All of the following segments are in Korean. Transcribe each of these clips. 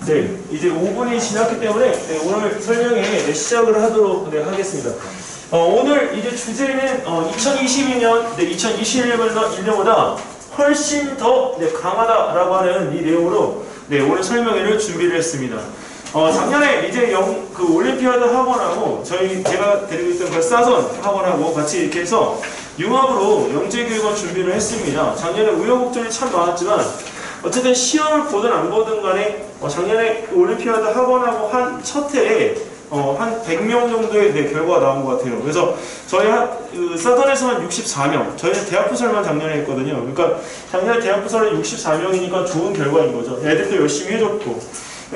네, 이제 5분이 지났기 때문에 오늘 설명에 시작을 하도록 하겠습니다. 오늘 이제 주제는 2022년, 2021년보다 훨씬 더 강하다라고 하는 이 내용으로 오늘 설명회를 준비를 했습니다. 작년에 이제 그 올림피아드 학원하고 제가 데리고 있던 그 사선 학원하고 같이 이렇게 해서 융합으로 영재교육원 준비를 했습니다. 작년에 우여곡절이 참 많았지만 어쨌든 시험을 보든 안 보든 간에 작년에 올림피아드 학원하고 한 첫 해에 한 100명 정도의 결과가 나온 것 같아요. 그래서 저희 사전에서만 64명, 저희는 대학부설만 작년에 했거든요. 그러니까 작년에 대학부설은 64명이니까 좋은 결과인 거죠. 애들도 열심히 해줬고.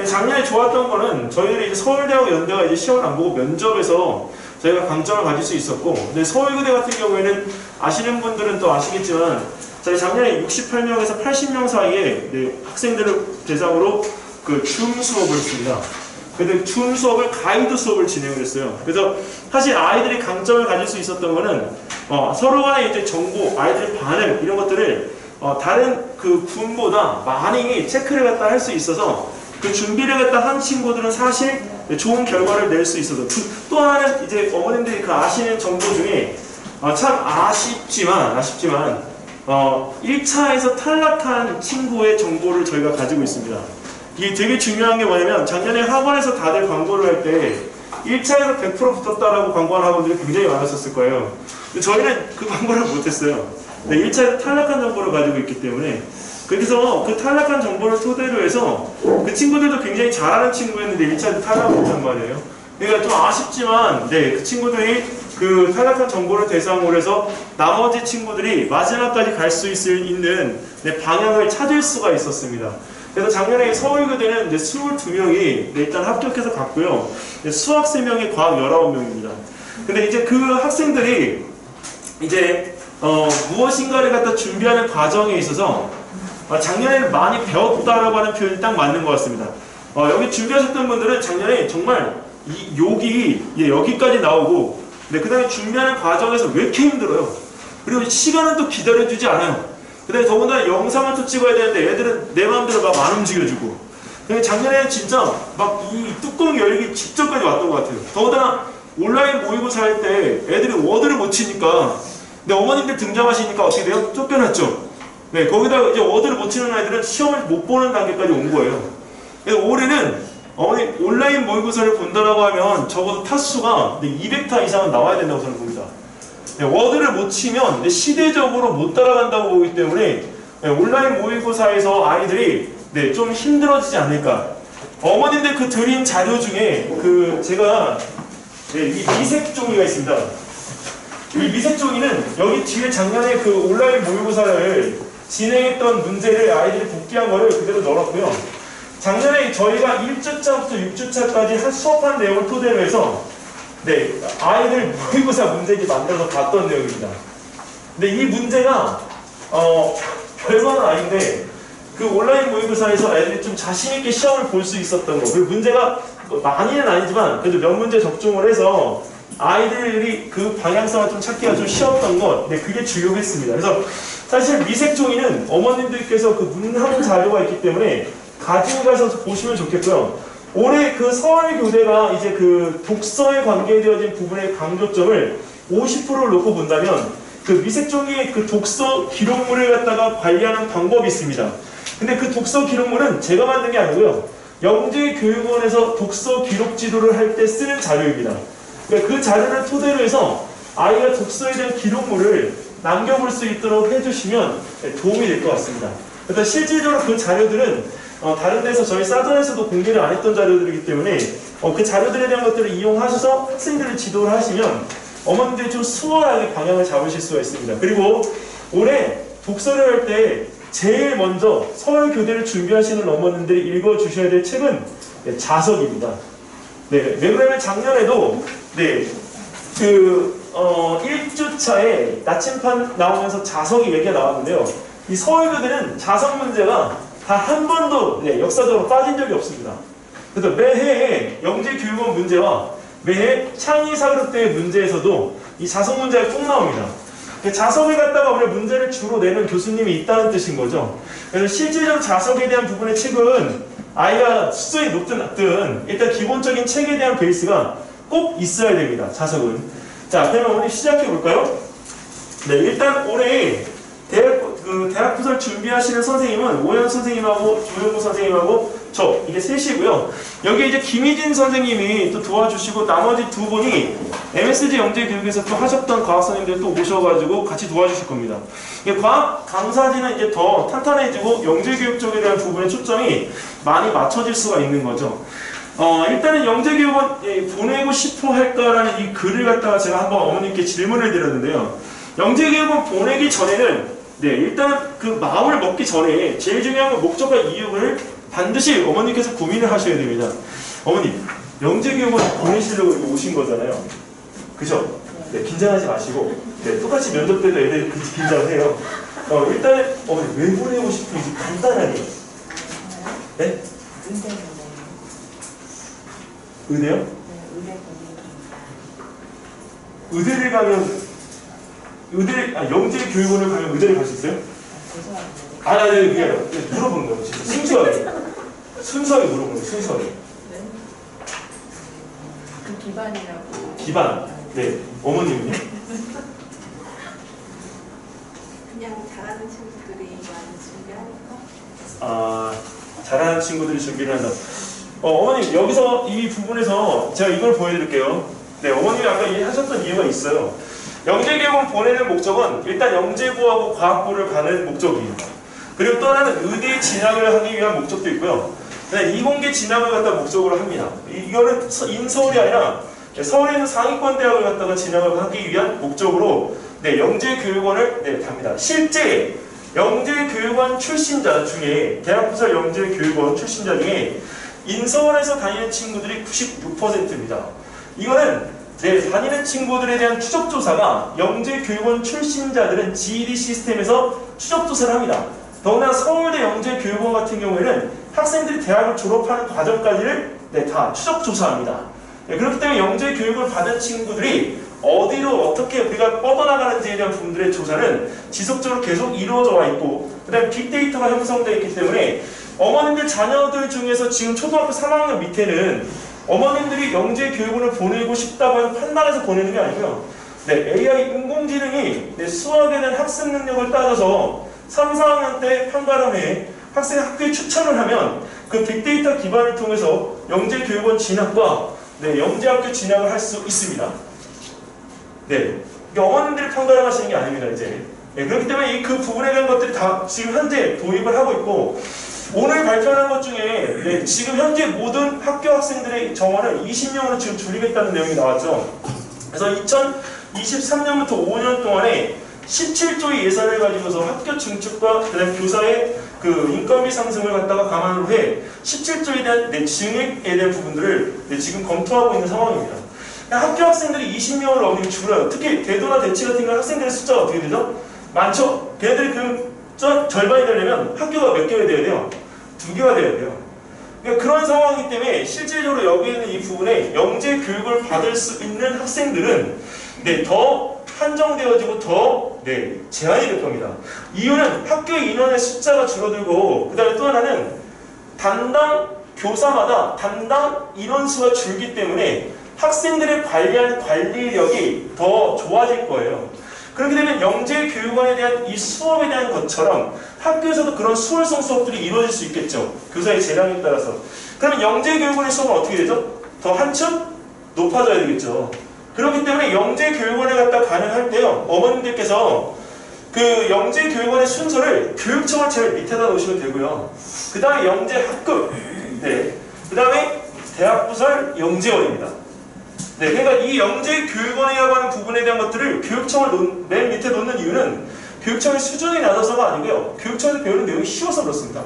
작년에 좋았던 거는 저희들이 이제 서울대하고 연대가 이제 시험을 안 보고 면접에서 저희가 강점을 가질 수 있었고, 근데 서울교대 같은 경우에는 아시는 분들은 또 아시겠지만 저희 작년에 68명에서 80명 사이에 학생들을 대상으로 그 줌 수업을 했습니다. 근데 줌 수업을 가이드 수업을 진행을 했어요. 그래서 사실 아이들이 강점을 가질 수 있었던 거는 서로 간의 이제 정보, 아이들의 반응 이런 것들을 다른 그 군보다 많이 체크를 갖다 할 수 있어서 그 준비를 갖다 한 친구들은 사실 좋은 결과를 낼 수 있어서 또 하나는 이제 어머님들이 그 아시는 정보 중에 참 아쉽지만 1차에서 탈락한 친구의 정보를 저희가 가지고 있습니다. 이게 되게 중요한 게 뭐냐면 작년에 학원에서 다들 광고를 할 때 1차에서 100% 붙었다라고 광고하는 학원들이 굉장히 많았었을 거예요. 근데 저희는 그 광고를 못했어요. 1차에서 탈락한 정보를 가지고 있기 때문에 그래서 그 탈락한 정보를 토대로 해서 그 친구들도 굉장히 잘하는 친구였는데 1차에서 탈락을 못한 말이에요. 그러니까 좀 아쉽지만 그 친구들이 그 탈락한 정보를 대상으로 해서 나머지 친구들이 마지막까지 갈 수 있는 방향을 찾을 수가 있었습니다. 그래서 작년에 서울교대는 22명이 일단 합격해서 갔고요. 수학 3명에 과학 19명입니다. 근데 이제 그 학생들이 이제 무엇인가를 갖다 준비하는 과정에 있어서 작년에 많이 배웠다라고 하는 표현이 딱 맞는 것 같습니다. 여기 준비하셨던 분들은 작년에 정말 이 욕이 여기까지 나오고 그 다음에 준비하는 과정에서 왜 이렇게 힘들어요? 그리고 시간은 또 기다려주지 않아요. 그 다음에 더군다나 영상을 또 찍어야 되는데 애들은 내 마음대로 막 안 움직여주고 작년에 진짜 막 이 뚜껑 열기 직전까지 왔던 것 같아요. 더군다나 온라인 모의고사 할 때 애들이 워드를 못 치니까 근데 어머님들 등장하시니까 어떻게 돼요? 쫓겨났죠. 거기다가 이제 워드를 못 치는 아이들은 시험을 못 보는 단계까지 온 거예요. 그래서 올해는 온라인 모의고사를 본다라고 하면 적어도 타수가 200타 이상은 나와야 된다고 저는 봅니다. 워드를 못 치면 시대적으로 못 따라간다고 보기 때문에 온라인 모의고사에서 아이들이 좀 힘들어지지 않을까. 어머님들 그 드린 자료 중에 제가 이 미색 종이가 있습니다. 이 미색 종이는 여기 뒤에 작년에 그 온라인 모의고사를 진행했던 문제를 아이들이 복귀한 거를 그대로 넣었고요. 작년에 저희가 1주차부터 6주차까지 수업한 내용을 토대로 해서 아이들 모의고사 문제집 만들어서 봤던 내용입니다. 근데 이 문제가 별거는 아닌데 그 온라인 모의고사에서 애들이 좀 자신있게 시험을 볼 수 있었던 거, 그 문제가 많이는 아니지만 그래도 몇 문제 적중을 해서 아이들이 그 방향성을 좀 찾기가 좀 쉬웠던 것, 그게 주요했습니다. 그래서 사실 미색 종이는 어머님들께서 그 문항 자료가 있기 때문에 가지고 가서 보시면 좋겠고요. 올해 그 서울교대가 이제 그 독서에 관계되어진 부분의 강조점을 50%를 놓고 본다면 그 미색종이의 그 독서 기록물을 갖다가 관리하는 방법이 있습니다. 근데 그 독서 기록물은 제가 만든 게 아니고요. 영재교육원에서 독서 기록 지도를 할 때 쓰는 자료입니다. 그러니까 그 자료를 토대로 해서 아이가 독서에 대한 기록물을 남겨볼 수 있도록 해주시면 도움이 될 것 같습니다. 그래서 실질적으로 그 자료들은 다른 데서 저희 사전에서도 공개를 안 했던 자료들이기 때문에 그 자료들에 대한 것들을 이용하셔서 학생들을 지도를 하시면 어머님들이 좀 수월하게 방향을 잡으실 수가 있습니다. 그리고 올해 독서를 할 때 제일 먼저 서울교대를 준비하시는 어머님들이 읽어주셔야 될 책은 자석입니다. 왜 그러냐면 작년에도 1주차에 나침판 나오면서 자석이 얘기가 나왔는데요. 이 서울교대는 자석 문제가 다 한 번도 역사적으로 빠진 적이 없습니다. 그래서 매해 영재교육원 문제와 매해 창의사교육대회 문제에서도 이 자석 문제가 꼭 나옵니다. 자석을 갖다가 우리가 문제를 주로 내는 교수님이 있다는 뜻인 거죠. 그래서 실질적으로 자석에 대한 부분의 책은 아이가 수준이 높든 낮든 일단 기본적인 책에 대한 베이스가 꼭 있어야 됩니다. 자석은. 자, 그러면 우리 시작해 볼까요? 네, 일단 올해 대학 부설 준비하시는 선생님은 오현 선생님하고 조영구 선생님하고 저 이게 셋이고요. 여기 이제 김희진 선생님이 또 도와주시고 나머지 두 분이 MSG 영재교육에서 또 하셨던 과학 선생님들 또 오셔가지고 같이 도와주실 겁니다. 과학 강사진은 이제 더 탄탄해지고 영재교육 쪽에 대한 부분에 초점이 많이 맞춰질 수가 있는 거죠. 일단은 영재교육은 보내고 싶어 할까라는 이 글을 갖다가 제가 한번 어머님께 질문을 드렸는데요. 영재교육은 보내기 전에는 일단 그 마음을 먹기 전에 제일 중요한 건 목적과 이유를 반드시 어머님께서 고민을 하셔야 됩니다. 어머님, 영재교육은 보내시려고 오신 거잖아요. 그죠? 네, 긴장하지 마시고 똑같이 면접 때도 애들 긴장을 해요. 일단은 어머님 왜 보내고 싶은지 간단하게. 네? 의대요? 네, 의대를 가면 영재교육원을 가면 의대를 갈 수 있어요? 네, 그게 물어보는 거예요. 진짜 순수하게 물어보는 거예요. 순수하게. 네. 그 기반이라고. 기반. 네. 어머님은요? 그냥 잘하는 친구들이 많이 준비하니까. 잘하는 친구들이 준비를 한다. 어머님 여기서 이 부분에서 제가 이걸 보여드릴게요. 네, 어머님이 아까 하셨던 이유가 있어요. 영재교육원 보내는 목적은 일단 영재고하고 과학고를 가는 목적이에요. 그리고 또 하나는 의대 진학을 하기 위한 목적도 있고요. 이공계 진학을 갖다 목적으로 합니다. 이거는 인서울이 아니라 서울에 있는 상위권 대학을 갖다가 진학을 하기 위한 목적으로 영재교육원을 갑니다. 실제 영재교육원 출신자 중에 대학부설 영재교육원 출신자 중에 인서울에서 다니는 친구들이 96%입니다. 이거는 다니는 친구들에 대한 추적조사가 영재교육원 출신자들은 GED 시스템에서 추적조사를 합니다. 더구나 서울대 영재교육원 같은 경우에는 학생들이 대학을 졸업하는 과정까지를 다 추적조사합니다. 그렇기 때문에 영재교육을 받은 친구들이 어디로 어떻게 우리가 뻗어나가는지에 대한 부분들의 조사는 지속적으로 계속 이루어져 와 있고 그 다음에 빅데이터가 형성되어 있기 때문에 어머님들 자녀들 중에서 지금 초등학교 3학년 밑에는 어머님들이 영재교육원을 보내고 싶다고 해서 판단해서 보내는 게 아니고요. AI 인공지능이 수학에 대한 학습 능력을 따져서 3, 4학년 때 판가름 후에 학생 학교에 추천을 하면 그 빅데이터 기반을 통해서 영재교육원 진학과 영재학교 진학을 할 수 있습니다. 어머님들이 판가름하시는 게 아닙니다. 이제 그렇기 때문에 그 부분에 대한 것들이 다 지금 현재 도입을 하고 있고 오늘 발표한 것 중에 지금 현재 모든 학교 학생들의 정원을 20명으로 지금 줄이겠다는 내용이 나왔죠. 그래서 2023년부터 5년 동안에 17조의 예산을 가지고서 학교 증축과 그다음 교사의 그 인건비 상승을 갖다가 감안을 해 17조에 대한 증액에 대한 부분들을 지금 검토하고 있는 상황입니다. 학교 학생들이 20명을 넘기면 줄어요. 특히 대도나 대치 같은 경우 학생들의 숫자가 어떻게 되죠? 많죠? 걔네들이 절반이 되려면 학교가 몇 개가 돼야 돼요? 2개가 돼야 돼요. 그러니까 그런 상황이기 때문에 실질적으로 여기 있는 이 부분에 영재 교육을 받을 수 있는 학생들은 더 한정되어지고 더 제한이 될 겁니다. 이유는 학교의 인원의 숫자가 줄어들고 그 다음에 또 하나는 담당 교사마다 담당 인원수가 줄기 때문에 학생들의 관리하는 관리력이 더 좋아질 거예요. 그렇게 되면 영재교육원에 대한 이 수업에 대한 것처럼 학교에서도 그런 수월성 수업들이 이루어질 수 있겠죠. 교사의 재량에 따라서. 그러면 영재교육원의 수업은 어떻게 되죠? 더 한층 높아져야 되겠죠. 그렇기 때문에 영재교육원에 갖다 가능할 때요. 어머님들께서 그 영재교육원의 순서를 교육청을 제일 밑에다 놓으시면 되고요. 그 다음에 영재학급, 그 다음에 대학부설 영재원입니다. 그러니까 이 영재교육원이라고 하는 부분에 대한 것들을 교육청을 맨 밑에 놓는 이유는 교육청의 수준이 낮아서가 아니고요. 교육청에서 배우는 내용이 쉬워서 그렇습니다.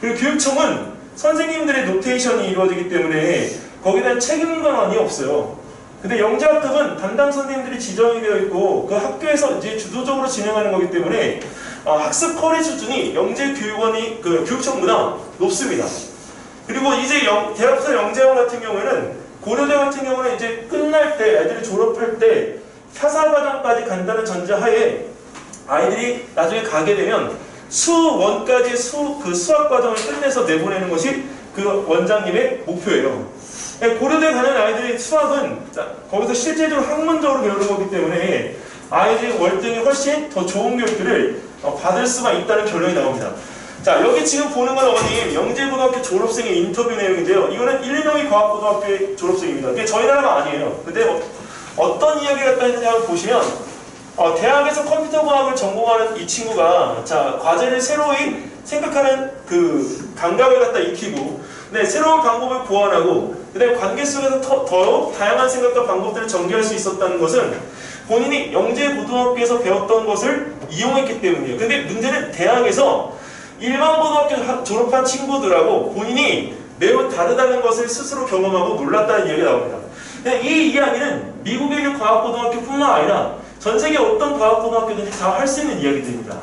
그리고 교육청은 선생님들의 노테이션이 이루어지기 때문에 거기에 대한 책임감이 없어요. 근데 영재학급은 담당 선생님들이 지정이 되어 있고 그 학교에서 이제 주도적으로 진행하는 거기 때문에 학습 퀄의 수준이 영재교육원이 그 교육청보다 높습니다. 그리고 이제 대학부설 영재원 같은 경우에는 고려대 같은 경우는 이제 끝날 때 애들이 졸업할 때 타사 과정까지 간다는 전제하에 아이들이 나중에 가게 되면 수원까지 수학 과정을 끝내서 내보내는 것이 그 원장님의 목표예요. 고려대 가는 아이들이 수학은 거기서 실제적으로 학문적으로 배우는 거기 때문에 아이들이 월등히 훨씬 더 좋은 교육들을 받을 수가 있다는 결론이 나옵니다. 자, 여기 지금 보는 건 어머님 영재고등학교 졸업생의 인터뷰 내용인데요. 이거는 일리노이 과학고등학교의 졸업생입니다. 이게 저희 나라가 아니에요. 근데 어떤 이야기를 갖다 했는지 한번 보시면 대학에서 컴퓨터 과학을 전공하는 이 친구가 자, 과제를 새로이 생각하는 그 감각을 갖다 익히고 새로운 방법을 고안하고 그다음에 관계 속에서 더욱 다양한 생각과 방법들을 전개할 수 있었다는 것은 본인이 영재고등학교에서 배웠던 것을 이용했기 때문이에요. 근데 문제는 대학에서 일반 고등학교 졸업한 친구들하고 본인이 매우 다르다는 것을 스스로 경험하고 놀랐다는 이야기가 나옵니다. 이 이야기는 미국에 있는 과학고등학교뿐만 아니라 전 세계 어떤 과학고등학교든지 다 할 수 있는 이야기들입니다.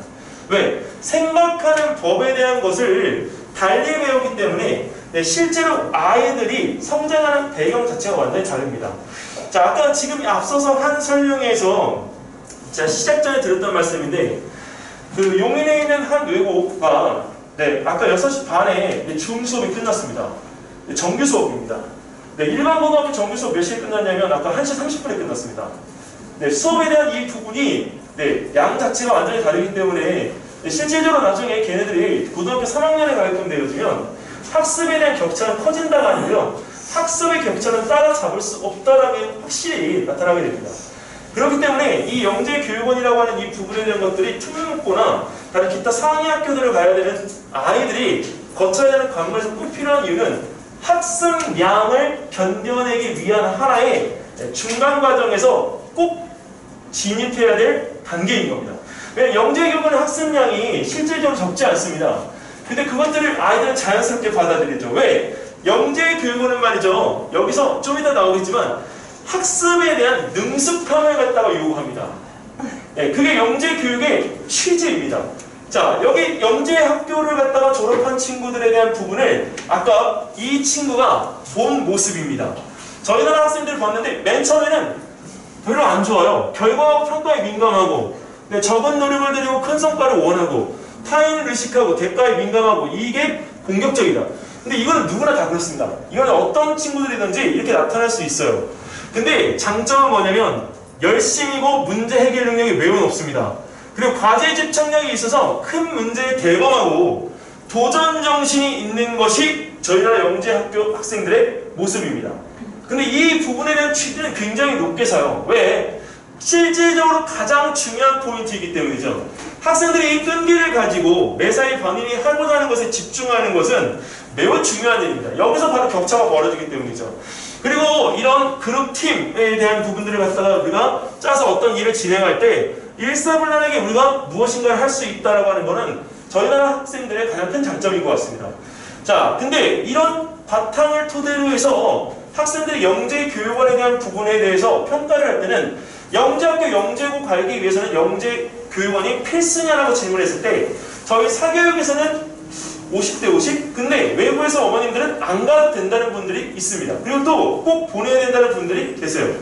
왜? 생각하는 법에 대한 것을 달리 배우기 때문에 실제로 아이들이 성장하는 배경 자체가 완전히 다릅니다. 자, 아까 지금 앞서서 한 설명에서 시작 전에 드렸던 말씀인데 그 용인에 있는 한 외고가 아까 6시 반에 줌 수업이 끝났습니다. 정규 수업입니다. 일반 고등학교 정규 수업 몇 시에 끝났냐면 아까 1시 30분에 끝났습니다. 수업에 대한 이 부분이 양 자체가 완전히 다르기 때문에 실질적으로 나중에 걔네들이 고등학교 3학년에 가게끔 되어지면 학습에 대한 격차는 커진다가 아니고요. 학습의 격차는 따라잡을 수 없다라는 게 확실히 나타나게 됩니다. 그렇기 때문에 이 영재교육원이라고 하는 이 부분에 대한 것들이 특목고나 다른 기타 상위 학교들을 가야 되는 아이들이 거쳐야 되는 과목에서 꼭 필요한 이유는 학습량을 견뎌내기 위한 하나의 중간 과정에서 꼭 진입해야 될 단계인 겁니다. 왜냐하면 영재교육원의 학습량이 실질적으로 적지 않습니다. 근데 그것들을 아이들은 자연스럽게 받아들이죠. 왜? 영재교육원은 말이죠. 여기서 좀 이따 나오겠지만 학습에 대한 능숙함을 갖다가 요구합니다. 그게 영재교육의 취지입니다. 자, 여기 영재학교를 갖다가 졸업한 친구들에 대한 부분을 아까 이 친구가 본 모습입니다. 저희 나라 학생들 봤는데 맨 처음에는 별로 안 좋아요. 결과하고 평가에 민감하고 적은 노력을 들이고 큰 성과를 원하고 타인을 의식하고 대가에 민감하고 이게 공격적이다. 근데 이거는 누구나 다 그렇습니다. 이거는 어떤 친구들이든지 이렇게 나타날 수 있어요. 근데 장점은 뭐냐면 열심이고 문제 해결 능력이 매우 높습니다. 그리고 과제 집착력이 있어서 큰 문제에 대범하고 도전 정신이 있는 것이 저희 나라 영재학교 학생들의 모습입니다. 근데 이 부분에 대한 취지는 굉장히 높게 사요. 왜? 실질적으로 가장 중요한 포인트이기 때문이죠. 학생들이 이 끈기를 가지고 매사에 본인이 하고자 하는 것에 집중하는 것은 매우 중요한 일입니다. 여기서 바로 격차가 벌어지기 때문이죠. 그리고 이런 그룹팀에 대한 부분들을 갖다가 우리가 짜서 어떤 일을 진행할 때 일사불란하게 우리가 무엇인가를 할 수 있다라고 하는 것은 저희 나라 학생들의 가장 큰 장점인 것 같습니다. 자, 근데 이런 바탕을 토대로 해서 학생들이 영재교육원에 대한 부분에 대해서 평가를 할 때는 영재학교 영재고 가기 위해서는 영재교육원이 필수냐라고 질문했을 때 저희 사교육에서는 50대 50? 근데 외부에서 어머님들은 안 가도 된다는 분들이 있습니다. 그리고 또 꼭 보내야 된다는 분들이 계세요.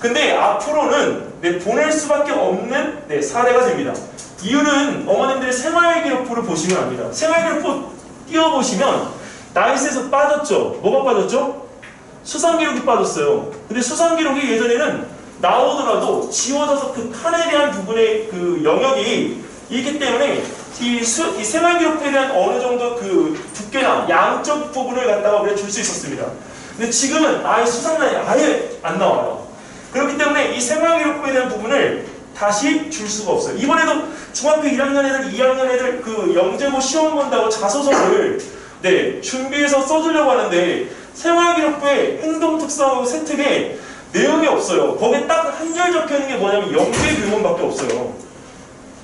근데 앞으로는 보낼 수밖에 없는 사례가 됩니다. 이유는 어머님들의 생활기록부를 보시면 압니다. 생활기록부 띄워보시면 나이스에서 빠졌죠. 뭐가 빠졌죠? 수상기록이 빠졌어요. 근데 수상기록이 예전에는 나오더라도 지워져서 그 칸에 대한 부분의 그 영역이 있기 때문에 이 생활기록부에 대한 어느 정도 그 두께나 양쪽 부분을 갖다가 우리가 줄 수 있었습니다. 근데 지금은 아예 수상란이 아예 안 나와요. 그렇기 때문에 이 생활기록부에 대한 부분을 다시 줄 수가 없어요. 이번에도 중학교 1학년 애들, 2학년 애들 그 영재고 시험 본다고 자소서를 준비해서 써주려고 하는데 생활기록부에 행동특성하고 세특에 내용이 없어요. 거기에 딱 한 줄 적혀있는 게 뭐냐면 영재교육원밖에 없어요.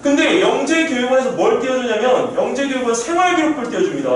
근데 영재교육원에서 뭘 띄워주냐면 영재교육원 생활기록부를 띄워줍니다.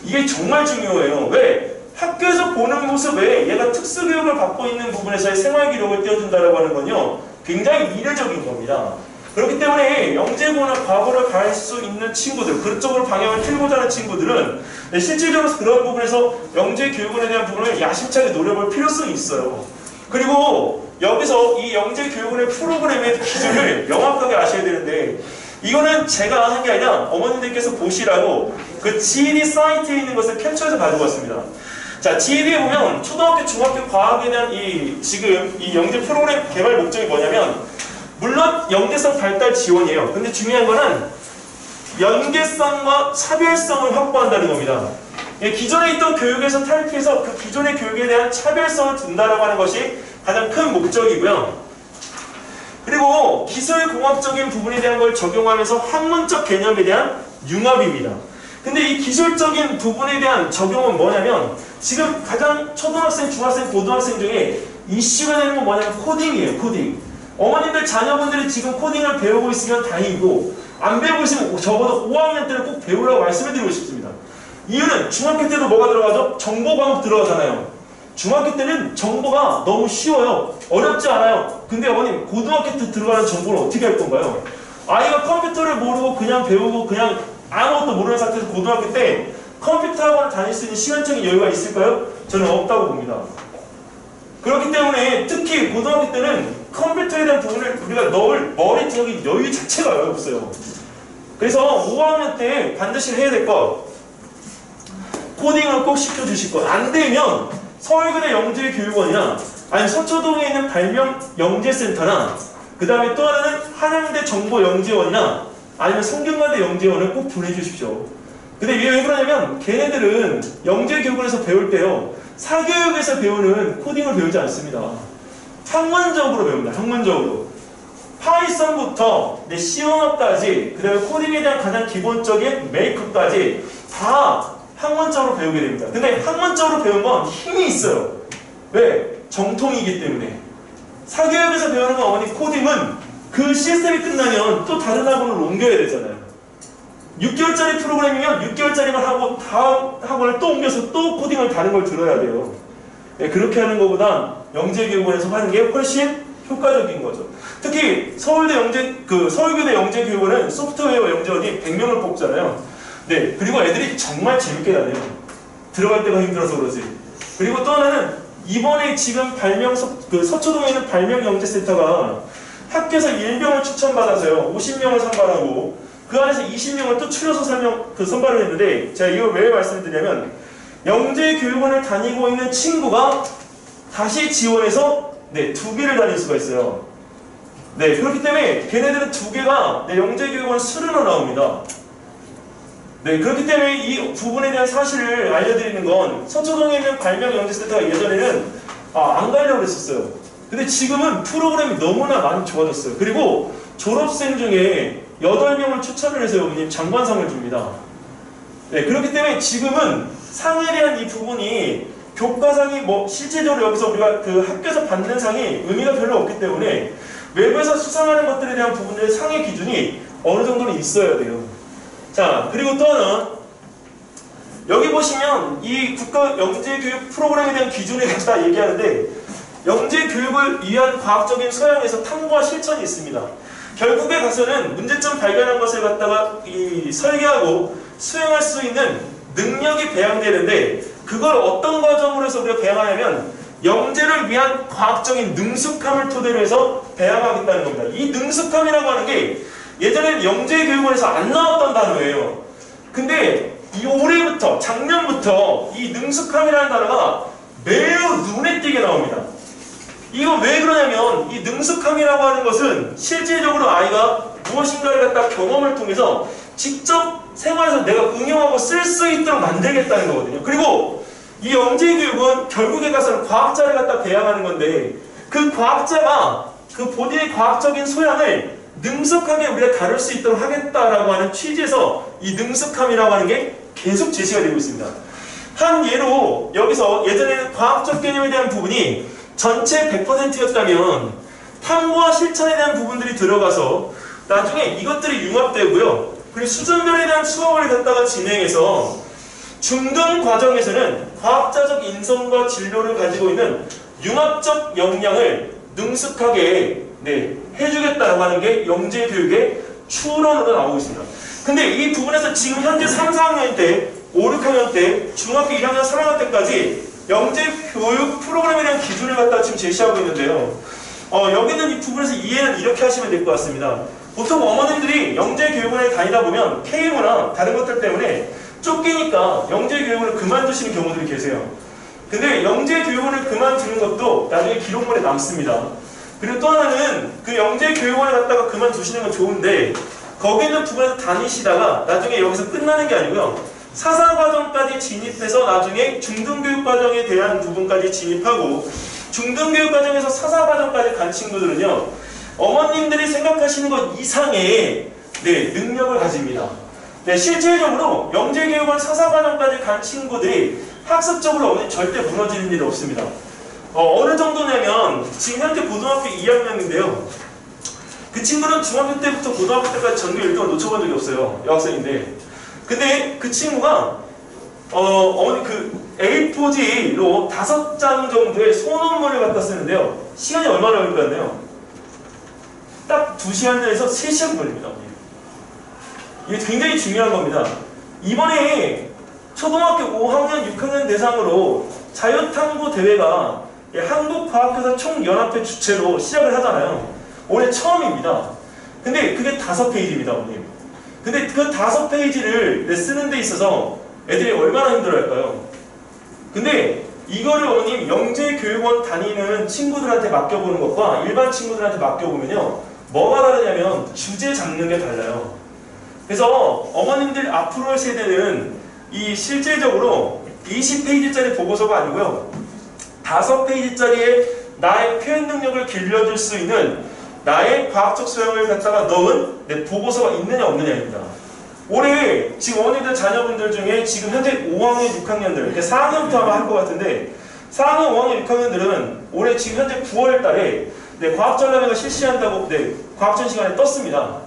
이게 정말 중요해요. 왜? 학교에서 보는 모습 외에 얘가 특수교육을 받고 있는 부분에서의 생활기록을 띄워준다고 하는 건요 굉장히 이례적인 겁니다. 그렇기 때문에 영재고나 과거를 갈 수 있는 친구들, 그쪽으로 방향을 틀고자 하는 친구들은 실질적으로 그런 부분에서 영재교육원에 대한 부분을 야심차게 노려볼 필요성이 있어요. 그리고 여기서 이 영재 교육원의 프로그램의 기준을 명확하게 아셔야 되는데 이거는 제가 한 게 아니라 어머님들께서 보시라고 그 GED 사이트에 있는 것을 캡처해서 가지고 왔습니다. 자, GED에 보면 초등학교, 중학교 과학에 대한 지금 이 영재 프로그램 개발 목적이 뭐냐면 물론 연계성 발달 지원이에요. 근데 중요한 거는 연계성과 차별성을 확보한다는 겁니다. 기존에 있던 교육에서 탈피해서 그 기존의 교육에 대한 차별성을 둔다라고 하는 것이 가장 큰 목적이고요. 그리고 기술공학적인 부분에 대한 걸 적용하면서 학문적 개념에 대한 융합입니다. 근데 이 기술적인 부분에 대한 적용은 뭐냐면 지금 가장 초등학생, 중학생, 고등학생 중에 이슈가 되는 건 뭐냐면 코딩이에요. 코딩. 어머님들 자녀분들이 지금 코딩을 배우고 있으면 다행이고 안 배우고 있으면 적어도 5학년 때는 꼭 배우라고 말씀을 드리고 싶습니다. 이유는 중학교 때도 뭐가 들어가죠? 정보 과목 들어가잖아요. 중학교 때는 정보가 너무 쉬워요. 어렵지 않아요. 근데 어머님 고등학교 때 들어가는 정보를 어떻게 할 건가요? 아이가 컴퓨터를 모르고 그냥 배우고 그냥 아무것도 모르는 상태에서 고등학교 때 컴퓨터 학원을 다닐 수 있는 시간적인 여유가 있을까요? 저는 없다고 봅니다. 그렇기 때문에 특히 고등학교 때는 컴퓨터에 대한 부분을 우리가 넣을 머리 들어가기 여유 자체가 없어요. 그래서 5학년 때 반드시 해야 될 것 코딩을 꼭 시켜주실 것. 안 되면 서울교대 영재교육원이나 아니면 서초동에 있는 발명 영재센터나 그 다음에 또 하나는 한양대 정보영재원이나 아니면 성균관대 영재원을 꼭 보내주십시오. 근데 이게 왜 그러냐면 걔네들은 영재교육원에서 배울 때요 사교육에서 배우는 코딩을 배우지 않습니다. 학문적으로 배웁니다. 학문적으로. 파이썬부터 C언어까지 그 다음에 코딩에 대한 가장 기본적인 메이크업까지 다 학문적으로 배우게 됩니다. 근데 학문적으로 배운 건 힘이 있어요. 왜? 정통이기 때문에. 사교육에서 배우는 건 어머니 코딩은 그 시스템이 끝나면 또 다른 학원으로 옮겨야 되잖아요. 6개월짜리 프로그램이면 6개월짜리만 하고 다음 학원을 또 옮겨서 또 코딩을 다른 걸 들어야 돼요. 네, 그렇게 하는 것보다 영재교육원에서 하는 게 훨씬 효과적인 거죠. 특히 서울교대 영재교육원은 소프트웨어 영재원이 100명을 뽑잖아요. 네, 그리고 애들이 정말 재밌게 다녀요. 들어갈 때가 힘들어서 그러지. 그리고 또 하나는 이번에 지금 서초동에 있는 발명영재센터가 학교에서 1명을 추천받아서요 50명을 선발하고 그 안에서 20명을 또 추려서 선발을 했는데 제가 이걸 왜 말씀을 드리냐면 영재교육원을 다니고 있는 친구가 다시 지원해서 2개를 다닐 수가 있어요. 네, 그렇기 때문에 걔네들은 2개가 영재교육원 수료로 나옵니다. 네, 그렇기 때문에 이 부분에 대한 사실을 알려드리는 건 서초동에 있는 발명영재센터가 예전에는 안 가려고 그랬었어요. 근데 지금은 프로그램이 너무나 많이 좋아졌어요. 그리고 졸업생 중에 8명을 추천을 해서 여러분님 장관상을 줍니다. 네, 그렇기 때문에 지금은 상에 대한 이 부분이 교과상이 실제적으로 여기서 우리가 그 학교에서 받는 상이 의미가 별로 없기 때문에 외부에서 수상하는 것들에 대한 부분들의 상의 기준이 어느 정도는 있어야 돼요. 자, 그리고 또 하나 여기 보시면 이 국가 영재교육 프로그램에 대한 기준을 갖다 얘기하는데 영재교육을 위한 과학적인 소양에서 탐구와 실천이 있습니다. 결국에 가서는 문제점 발견한 것을 갖다가 설계하고 수행할 수 있는 능력이 배양되는데 그걸 어떤 과정으로 해서 우리가 배양하냐면 영재를 위한 과학적인 능숙함을 토대로 해서 배양하겠다는 겁니다. 이 능숙함이라고 하는 게 예전에는 영재교육원에서 안 나왔던 단어예요. 근데 올해부터 작년부터 이 능숙함이라는 단어가 매우 눈에 띄게 나옵니다. 이거 왜 그러냐면 이 능숙함이라고 하는 것은 실질적으로 아이가 무엇인가를 갖다 경험을 통해서 직접 생활에서 내가 응용하고 쓸 수 있도록 만들겠다는 거거든요. 그리고 이 영재교육은 결국에 가서는 과학자를 갖다 배양하는 건데 그 과학자가 그 본인의 과학적인 소양을 능숙하게 우리가 다룰 수 있도록 하겠다라고 하는 취지에서 이 능숙함이라고 하는 게 계속 제시가 되고 있습니다. 한 예로 여기서 예전에는 과학적 개념에 대한 부분이 전체 100%였다면 탐구와 실천에 대한 부분들이 들어가서 나중에 이것들이 융합되고요. 그리고 수준별에 대한 수업을 갖다가 진행해서 중등 과정에서는 과학자적 인성과 진로를 가지고 있는 융합적 역량을 능숙하게 해주겠다라고 하는 게 영재교육의 추론으로 나오고 있습니다. 근데 이 부분에서 지금 현재 3, 4학년 때, 5, 6학년 때, 중학교 1학년, 3학년 때까지 영재교육 프로그램에 대한 기준을 갖다 지금 제시하고 있는데요. 여기는 이 부분에서 이해는 이렇게 하시면 될 것 같습니다. 보통 어머님들이 영재교육원에 다니다 보면 K무나 다른 것들 때문에 쫓기니까 영재교육원을 그만두시는 경우들이 계세요. 근데 영재교육원을 그만두는 것도 나중에 기록물에 남습니다. 그리고 또 하나는 그 영재교육원에 갔다가 그만두시는 건 좋은데 거기 있는 부분에서 다니시다가 나중에 여기서 끝나는 게 아니고요. 사사과정까지 진입해서 나중에 중등교육과정에 대한 부분까지 진입하고 중등교육과정에서 사사과정까지 간 친구들은요. 어머님들이 생각하시는 것 이상의 능력을 가집니다. 실질적으로 영재교육원 사사과정까지 간 친구들이 학습적으로 절대 무너지는 일이 없습니다. 어느 정도냐면 지금 현재 고등학교 2학년인데요. 그 친구는 중학교 때부터 고등학교 때까지 전교 1등을 놓쳐본 적이 없어요. 여학생인데. 근데 그 친구가 그 A4지로 5장 정도의 소논문을 갖다 쓰는데요. 시간이 얼마나 걸릴 것 같나요? 딱 2시간 내에서 3시간 걸립니다. 이게 굉장히 중요한 겁니다. 이번에 초등학교 5학년, 6학년 대상으로 자유탐구 대회가 한국과학교사 총연합회 주최로 시작을 하잖아요. 올해 처음입니다. 근데 그게 5페이지입니다, 어머님. 근데 그 5페이지를 쓰는 데 있어서 애들이 얼마나 힘들어할까요? 근데 이거를 어머님 영재교육원 다니는 친구들한테 맡겨보는 것과 일반 친구들한테 맡겨보면요. 뭐가 다르냐면 주제 잡는 게 달라요. 그래서 어머님들 앞으로의 세대는 이 실질적으로 20페이지짜리 보고서가 아니고요. 5페이지짜리의 나의 표현 능력을 길러줄 수 있는 나의 과학적 소양을 갖다가 넣은 내 보고서가 있느냐 없느냐입니다. 올해 지금 어머니들 자녀분들 중에 지금 현재 5학년, 6학년들 4학년부터 아마 할 것 같은데 4학년, 5학년, 6학년들은 올해 지금 현재 9월 달에 과학전람회가 실시한다고 과학전 시간에 떴습니다.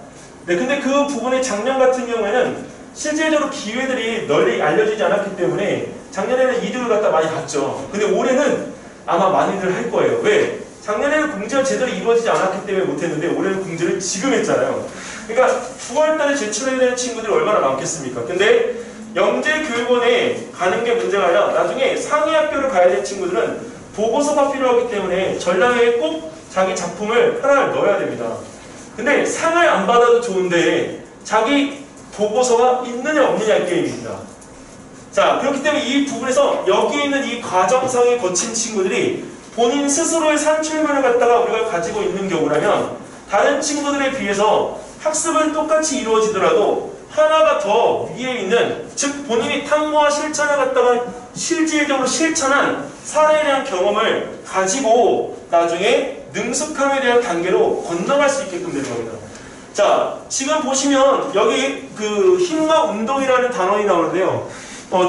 근데 그 부분에 작년 같은 경우에는 실제적으로 기회들이 널리 알려지지 않았기 때문에 작년에는 이득을 갖다 많이 봤죠. 근데 올해는 아마 많이들 할 거예요. 왜? 작년에는 공지가 제대로 이루어지지 않았기 때문에 못했는데 올해는 공지를 지금 했잖아요. 그러니까 9월달에 제출해야 되는 친구들이 얼마나 많겠습니까? 근데 영재교육원에 가는 게 문제가 아니라 나중에 상위 학교를 가야 될 친구들은 보고서가 필요하기 때문에 전람회에 꼭 자기 작품을 하나를 넣어야 됩니다. 근데 상을 안 받아도 좋은데 자기 보고서가 있느냐 없느냐의 게임입니다. 자, 그렇기 때문에 이 부분에서 여기 있는 이 과정상에 거친 친구들이 본인 스스로의 산출물을 갖다가 우리가 가지고 있는 경우라면 다른 친구들에 비해서 학습은 똑같이 이루어지더라도 하나가 더 위에 있는, 즉 본인이 탐구와 실천을 갖다가 실질적으로 실천한 사례에 대한 경험을 가지고 나중에 능숙함에 대한 단계로 건너갈 수 있게끔 되는 겁니다. 자, 지금 보시면 여기 그 힘과 운동이라는 단원이 나오는데요.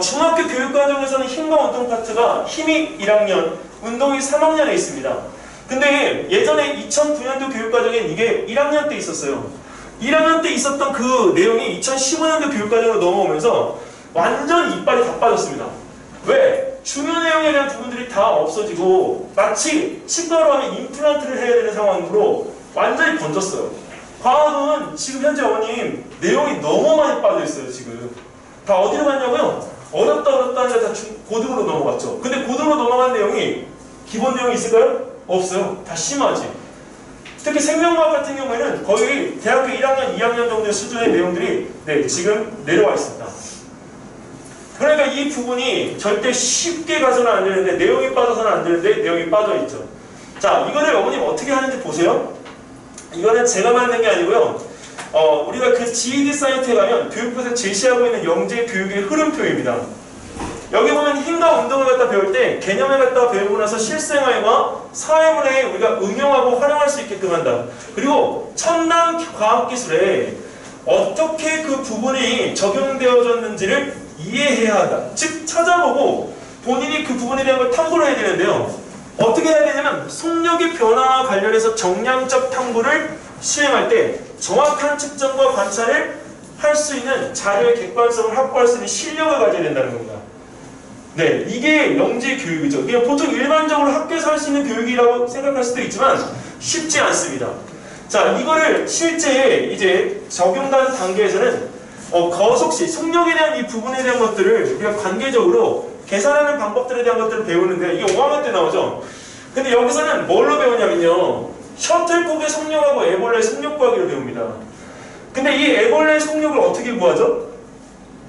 중학교 교육과정에서는 힘과 운동 파트가 힘이 1학년, 운동이 3학년에 있습니다. 근데 예전에 2009년도 교육과정엔 이게 1학년 때 있었어요. 1학년 때 있었던 그 내용이 2015년도 교육과정으로 넘어오면서 완전 이빨이 다 빠졌습니다. 왜? 중요 내용에 대한 부분들이 다 없어지고 마치 치과로 하면 임플란트를 해야 되는 상황으로 완전히 번졌어요. 과학은 지금 현재 어머님 내용이 너무 많이 빠져있어요. 지금 다 어디로 갔냐고요? 어렵다 하니까 다 고등으로 넘어갔죠. 근데 고등으로 넘어간 내용이 기본 내용이 있을까요? 없어요. 다 심하지. 특히 생명과학 같은 경우에는 거의 대학교 1학년, 2학년 정도의 수준의 내용들이 지금 내려와 있습니다. 그러니까 이 부분이 절대 쉽게 가서는 안 되는데 내용이 빠져서는 안 되는데 내용이 빠져있죠. 자, 이거를 어머님 어떻게 하는지 보세요. 이거는 제가 만든 게 아니고요. 우리가 그 GED 사이트에 가면 교육부에서 제시하고 있는 영재 교육의 흐름표입니다. 여기 보면 힘과 운동을 갖다 배울 때 개념을 갖다 배우고 나서 실생활과 사회문화에 우리가 응용하고 활용할 수 있게끔 한다. 그리고 첨단 과학기술에 어떻게 그 부분이 적용되어졌는지를 이해해야 한다. 즉 찾아보고 본인이 그 부분에 대한 걸 탐구를 해야 되는데요. 어떻게 해야 되냐면 속력의 변화와 관련해서 정량적 탐구를 수행할 때 정확한 측정과 관찰을 할 수 있는 자료의 객관성을 확보할 수 있는 실력을 가져야 된다는 겁니다. 네, 이게 영재 교육이죠. 그냥 보통 일반적으로 학교에서 할 수 있는 교육이라고 생각할 수도 있지만 쉽지 않습니다. 자, 이거를 실제 이제 적용하는 단계에서는 거속시, 속력에 대한 이 부분에 대한 것들을 우리가 관계적으로 계산하는 방법들에 대한 것들을 배우는데 이게 5학년 때 나오죠. 근데 여기서는 뭘로 배우냐면요. 셔틀콕의 속력하고 애벌레의 속력 구하기를 배웁니다. 근데 이 애벌레의 속력을 어떻게 구하죠?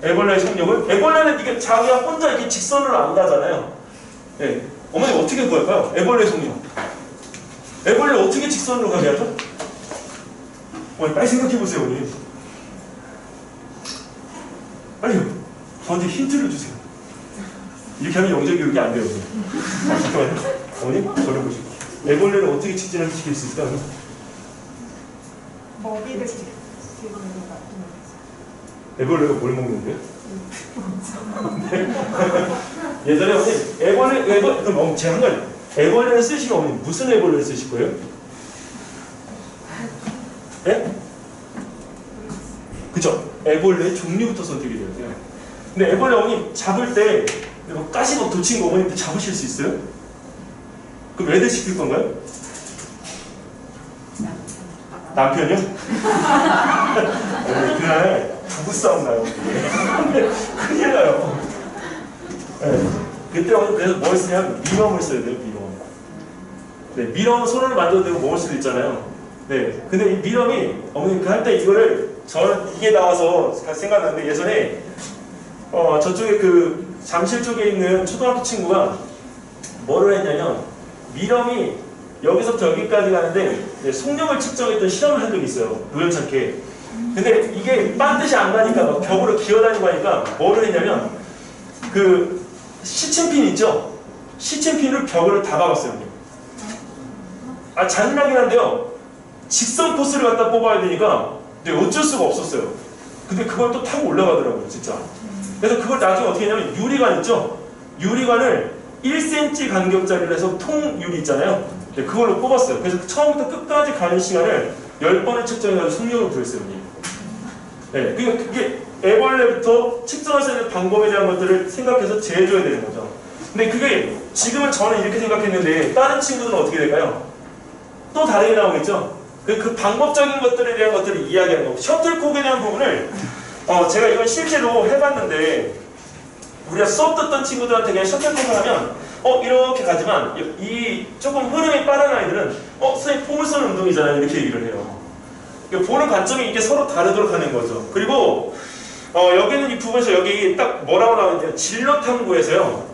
애벌레의 속력을? 애벌레는 이게 자기가 혼자 이렇게 직선으로 안 가잖아요. 네. 어머니 어떻게 구할까요? 애벌레의 속력. 애벌레 어떻게 직선으로 가게 하죠? 어머니 빨리 생각해보세요, 어머니. 빨리요. 저한테 힌트를 주세요. 이렇게 하면 영재교육이 안 돼요. 잠깐만요. 어머니, 저를 보시고. 애벌레를 어떻게 직진을 시킬 수 있을까요? 먹이를 지금 것 같은 애벌레가 뭘 먹는데요? 예전에 어머니, 그럼 제가 한 가지. 애벌레를 쓰시면 어머니 무슨 애벌레를 쓰실 거예요? 예? 그쵸? 애벌레의 종류부터 선택이 돼야 돼요. 근데 애벌레 어머니 잡을 때 이거 가시고 도친 거 어머님들 잡으실 수 있어요? 그럼 애들 시킬 건가요? 남편이요? 그날 부부싸움 나요. 큰일 나요. 네. 그때 그래서 뭘 쓰냐면 미럼을 써야 돼요. 미럼. 네, 미럼은 손으로 만져도 되고 먹을 수도 있잖아요. 네, 근데 이 미럼이 어머니 할 때 이거를 저는 이게 나와서 생각나는데 예전에 저쪽에 그 잠실 쪽에 있는 초등학교 친구가 뭐를 했냐면 미럼이 여기서부터 여기까지 가는데 속력을 측정했던 실험을 한 적이 있어요. 우연찮게. 근데 이게 반드시 안 가니까 막 벽으로 기어다니고 하니까 뭐를 했냐면 그 시침핀 있죠? 시침핀을 벽으로 다 박았어요. 아 잔인하긴 한데요. 직선 코스를 갖다 뽑아야 되니까 근데 어쩔 수가 없었어요. 근데 그걸 또 타고 올라가더라고요. 진짜. 그래서 그걸 나중에 어떻게 했냐면 유리관 있죠? 유리관을 1cm 간격짜리로 해서 통유리 있잖아요. 네, 그걸로 뽑았어요. 그래서 처음부터 끝까지 가는 시간을 10번을 측정해가지고 속력을 구했어요. 네, 그러니까 그게 애벌레부터 측정할 수 있는 방법에 대한 것들을 생각해서 재해줘야 되는 거죠. 근데 그게 지금은 저는 이렇게 생각했는데 다른 친구들은 어떻게 될까요? 또 다르게 나오겠죠? 그 방법적인 것들에 대한 것들을 이야기하는 거. 셔틀콕에 대한 부분을 제가 이건 실제로 해봤는데 우리가 수업 듣던 친구들한테 그냥 셔틀콕을 하면 이렇게 가지만 이 조금 흐름이 빠른 아이들은 선생님 포물선 운동이잖아요. 이렇게 얘기를 해요. 그러니까 보는 관점이 이게 서로 다르도록 하는 거죠. 그리고 여기는 이 부분에서 여기 딱 뭐라고 나오는데요. 진로 탐구에서요.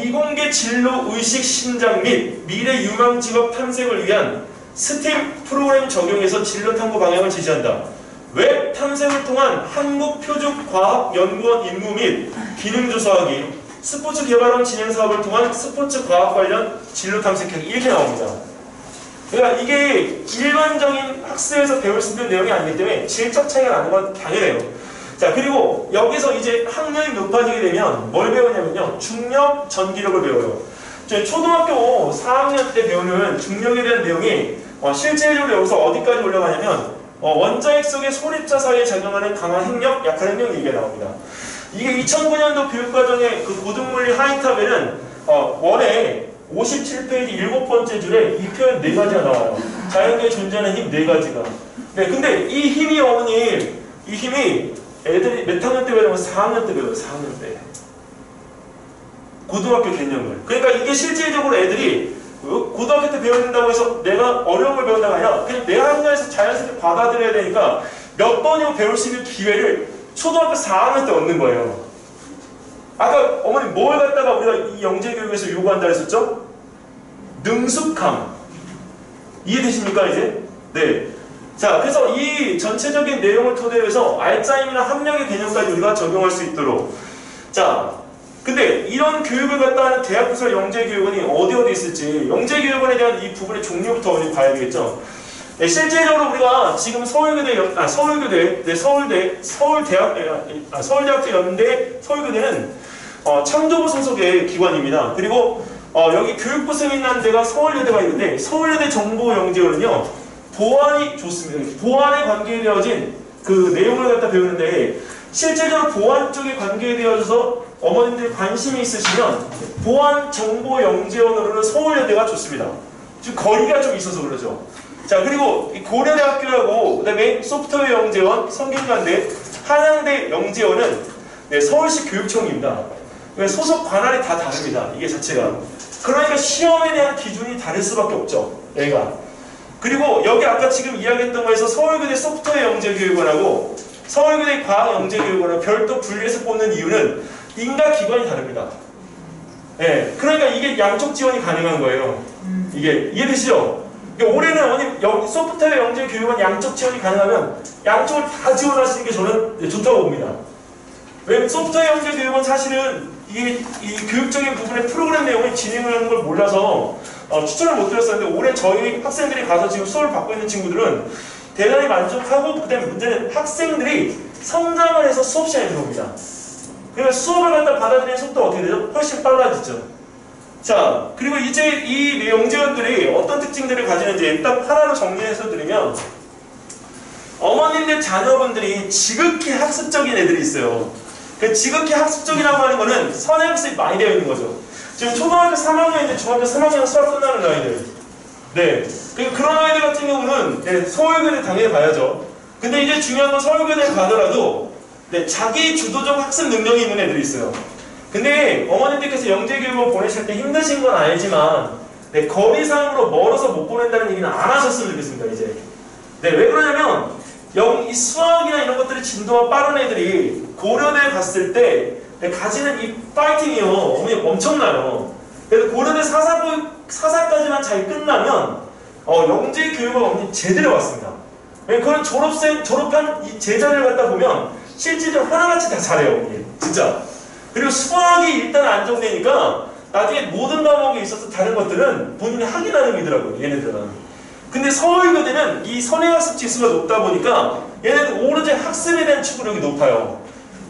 이공계 진로 의식 신장 및 미래 유망 직업 탐색을 위한 스팀 프로그램 적용해서 진로 탐구 방향을 제시한다. 웹 탐색을 통한 한국표준과학연구원 임무 및 기능 조사하기, 스포츠 개발원 진행 사업을 통한 스포츠 과학 관련 진로 탐색하기 이렇게 나옵니다. 그러니까 이게 일반적인 학습에서 배울 수 있는 내용이 아니기 때문에 질적 차이가 나는 건 당연해요. 자, 그리고 여기서 이제 학력이 높아지게 되면 뭘 배우냐면요. 중력, 전기력을 배워요. 초등학교 4학년 때 배우는 중력에 대한 내용이 실제적으로 여기서 어디까지 올라가냐면 원자핵 속의 소립자 사이에 작용하는 강한 핵력, 약한 핵력 얘기가 나옵니다. 이게 2009년도 교육과정의 그 고등물리 하이탑에는 원에 57페이지 7번째 줄에 이 표현 4가지가 나와요. 자연계에 존재하는 힘 4가지가. 네, 근데 이 힘이 어머님, 이 힘이 애들이 몇 학년 때 배우면 4학년 때 배워요. 4학년 때. 고등학교 개념을. 그러니까 이게 실질적으로 애들이 고등학교 때 배워야 된다고 해서 내가 어려운 걸 배운다가 아니라 그냥 내 학년에서 자연스럽게 받아들여야 되니까 몇 번이고 배울 수 있는 기회를 초등학교 4학년 때 얻는 거예요. 아까 어머니 뭘 갖다가 우리가 이 영재교육에서 요구한다 했었죠? 능숙함. 이해되십니까 이제? 네. 자, 그래서 이 전체적인 내용을 토대로 해서 알짜임이나 합력의 개념까지 우리가 적용할 수 있도록. 자, 근데 이런 교육을 갖다 하는 대학교사 영재교육원이 어디 있을지 영재교육원에 대한 이 부분의 종류부터 어디 봐야 되겠죠. 네, 실제적으로 우리가 지금 서울대학교 연대 서울교대는 창조부 소속의 기관입니다. 그리고 여기 교육부 세미나는 데가 서울여대가 있는데 서울여대 정보영재원은요 보안이 좋습니다. 보안에 관계되어진 그 내용을 갖다 배우는데 실제적으로 보안 쪽에 관계되어져서 어머님들이 관심이 있으시면 보안 정보 영재원으로는 서울여대가 좋습니다. 지금 거리가 좀 있어서 그러죠. 자, 그리고 고려대학교라고 그다음에 소프트웨어 영재원, 성균관대, 한양대 영재원은 서울시 교육청입니다. 소속 관할이 다 다릅니다. 이게 자체가. 그러니까 시험에 대한 기준이 다를 수밖에 없죠. 얘가. 그리고 여기 아까 지금 이야기했던 거에서 서울교대 소프트웨어 영재교육원하고 서울교대 과학영재교육원을 별도 분리해서 뽑는 이유는 인가 기관이 다릅니다. 예, 그러니까 이게 양쪽 지원이 가능한 거예요. 이게 이해되시죠? 그러니까 올해는 소프트웨어 영재교육원 양쪽 지원이 가능하면 양쪽을 다 지원하시는 게 저는 좋다고 봅니다. 왜냐면 소프트웨어 영재교육원 사실은 이 교육적인 부분의 프로그램 내용을 진행하는 걸 몰라서 추천을 못 드렸었는데 올해 저희 학생들이 가서 지금 수업을 받고 있는 친구들은 대단히 만족하고 그다음에 문제는 학생들이 성장을 해서 수업 시간에 들어옵니다. 그러니까 수업을 갖다 받아들이는 속도가 어떻게 되죠? 훨씬 빨라지죠. 자, 그리고 이제 이 영재원들이 어떤 특징들을 가지는지 딱 하나로 정리해서 드리면 어머님들 자녀분들이 지극히 학습적인 애들이 있어요. 그 지극히 학습적이라고 하는 거는 선행학습이 많이 되어 있는 거죠. 지금 초등학교 3학년인데 중학교 3학년 수학 끝나는 아이들. 네. 그런 아이들 같은 경우는 네, 서울교대 당연히 봐야죠. 근데 이제 중요한 건 서울교대를 가더라도 네, 자기 주도적 학습 능력이 있는 애들이 있어요. 근데 어머님들께서 영재교육원 보내실 때 힘드신 건 알지만 네, 거리상으로 멀어서 못 보낸다는 얘기는 안 하셨으면 좋겠습니다. 이제. 네, 왜 그러냐면 이 수학이나 이런 것들이 진도가 빠른 애들이 고려대에 갔을 때 가지는 이 파이팅이요 어머니 엄청나요. 그래서 고려대 사사까지만 잘 끝나면 영재교육원 어머니 제대로 왔습니다. 그런 졸업한 이 제자를 갖다 보면 실질적으로 하나같이 다 잘해요 어머니 진짜. 그리고 수학이 일단 안정되니까 나중에 모든 과목에 있어서 다른 것들은 본인이 하기 나름이더라고요 얘네들은. 근데 서울교대는 이 선행학습 지수가 높다 보니까 얘네들 오로지 학습에 대한 추구력이 높아요.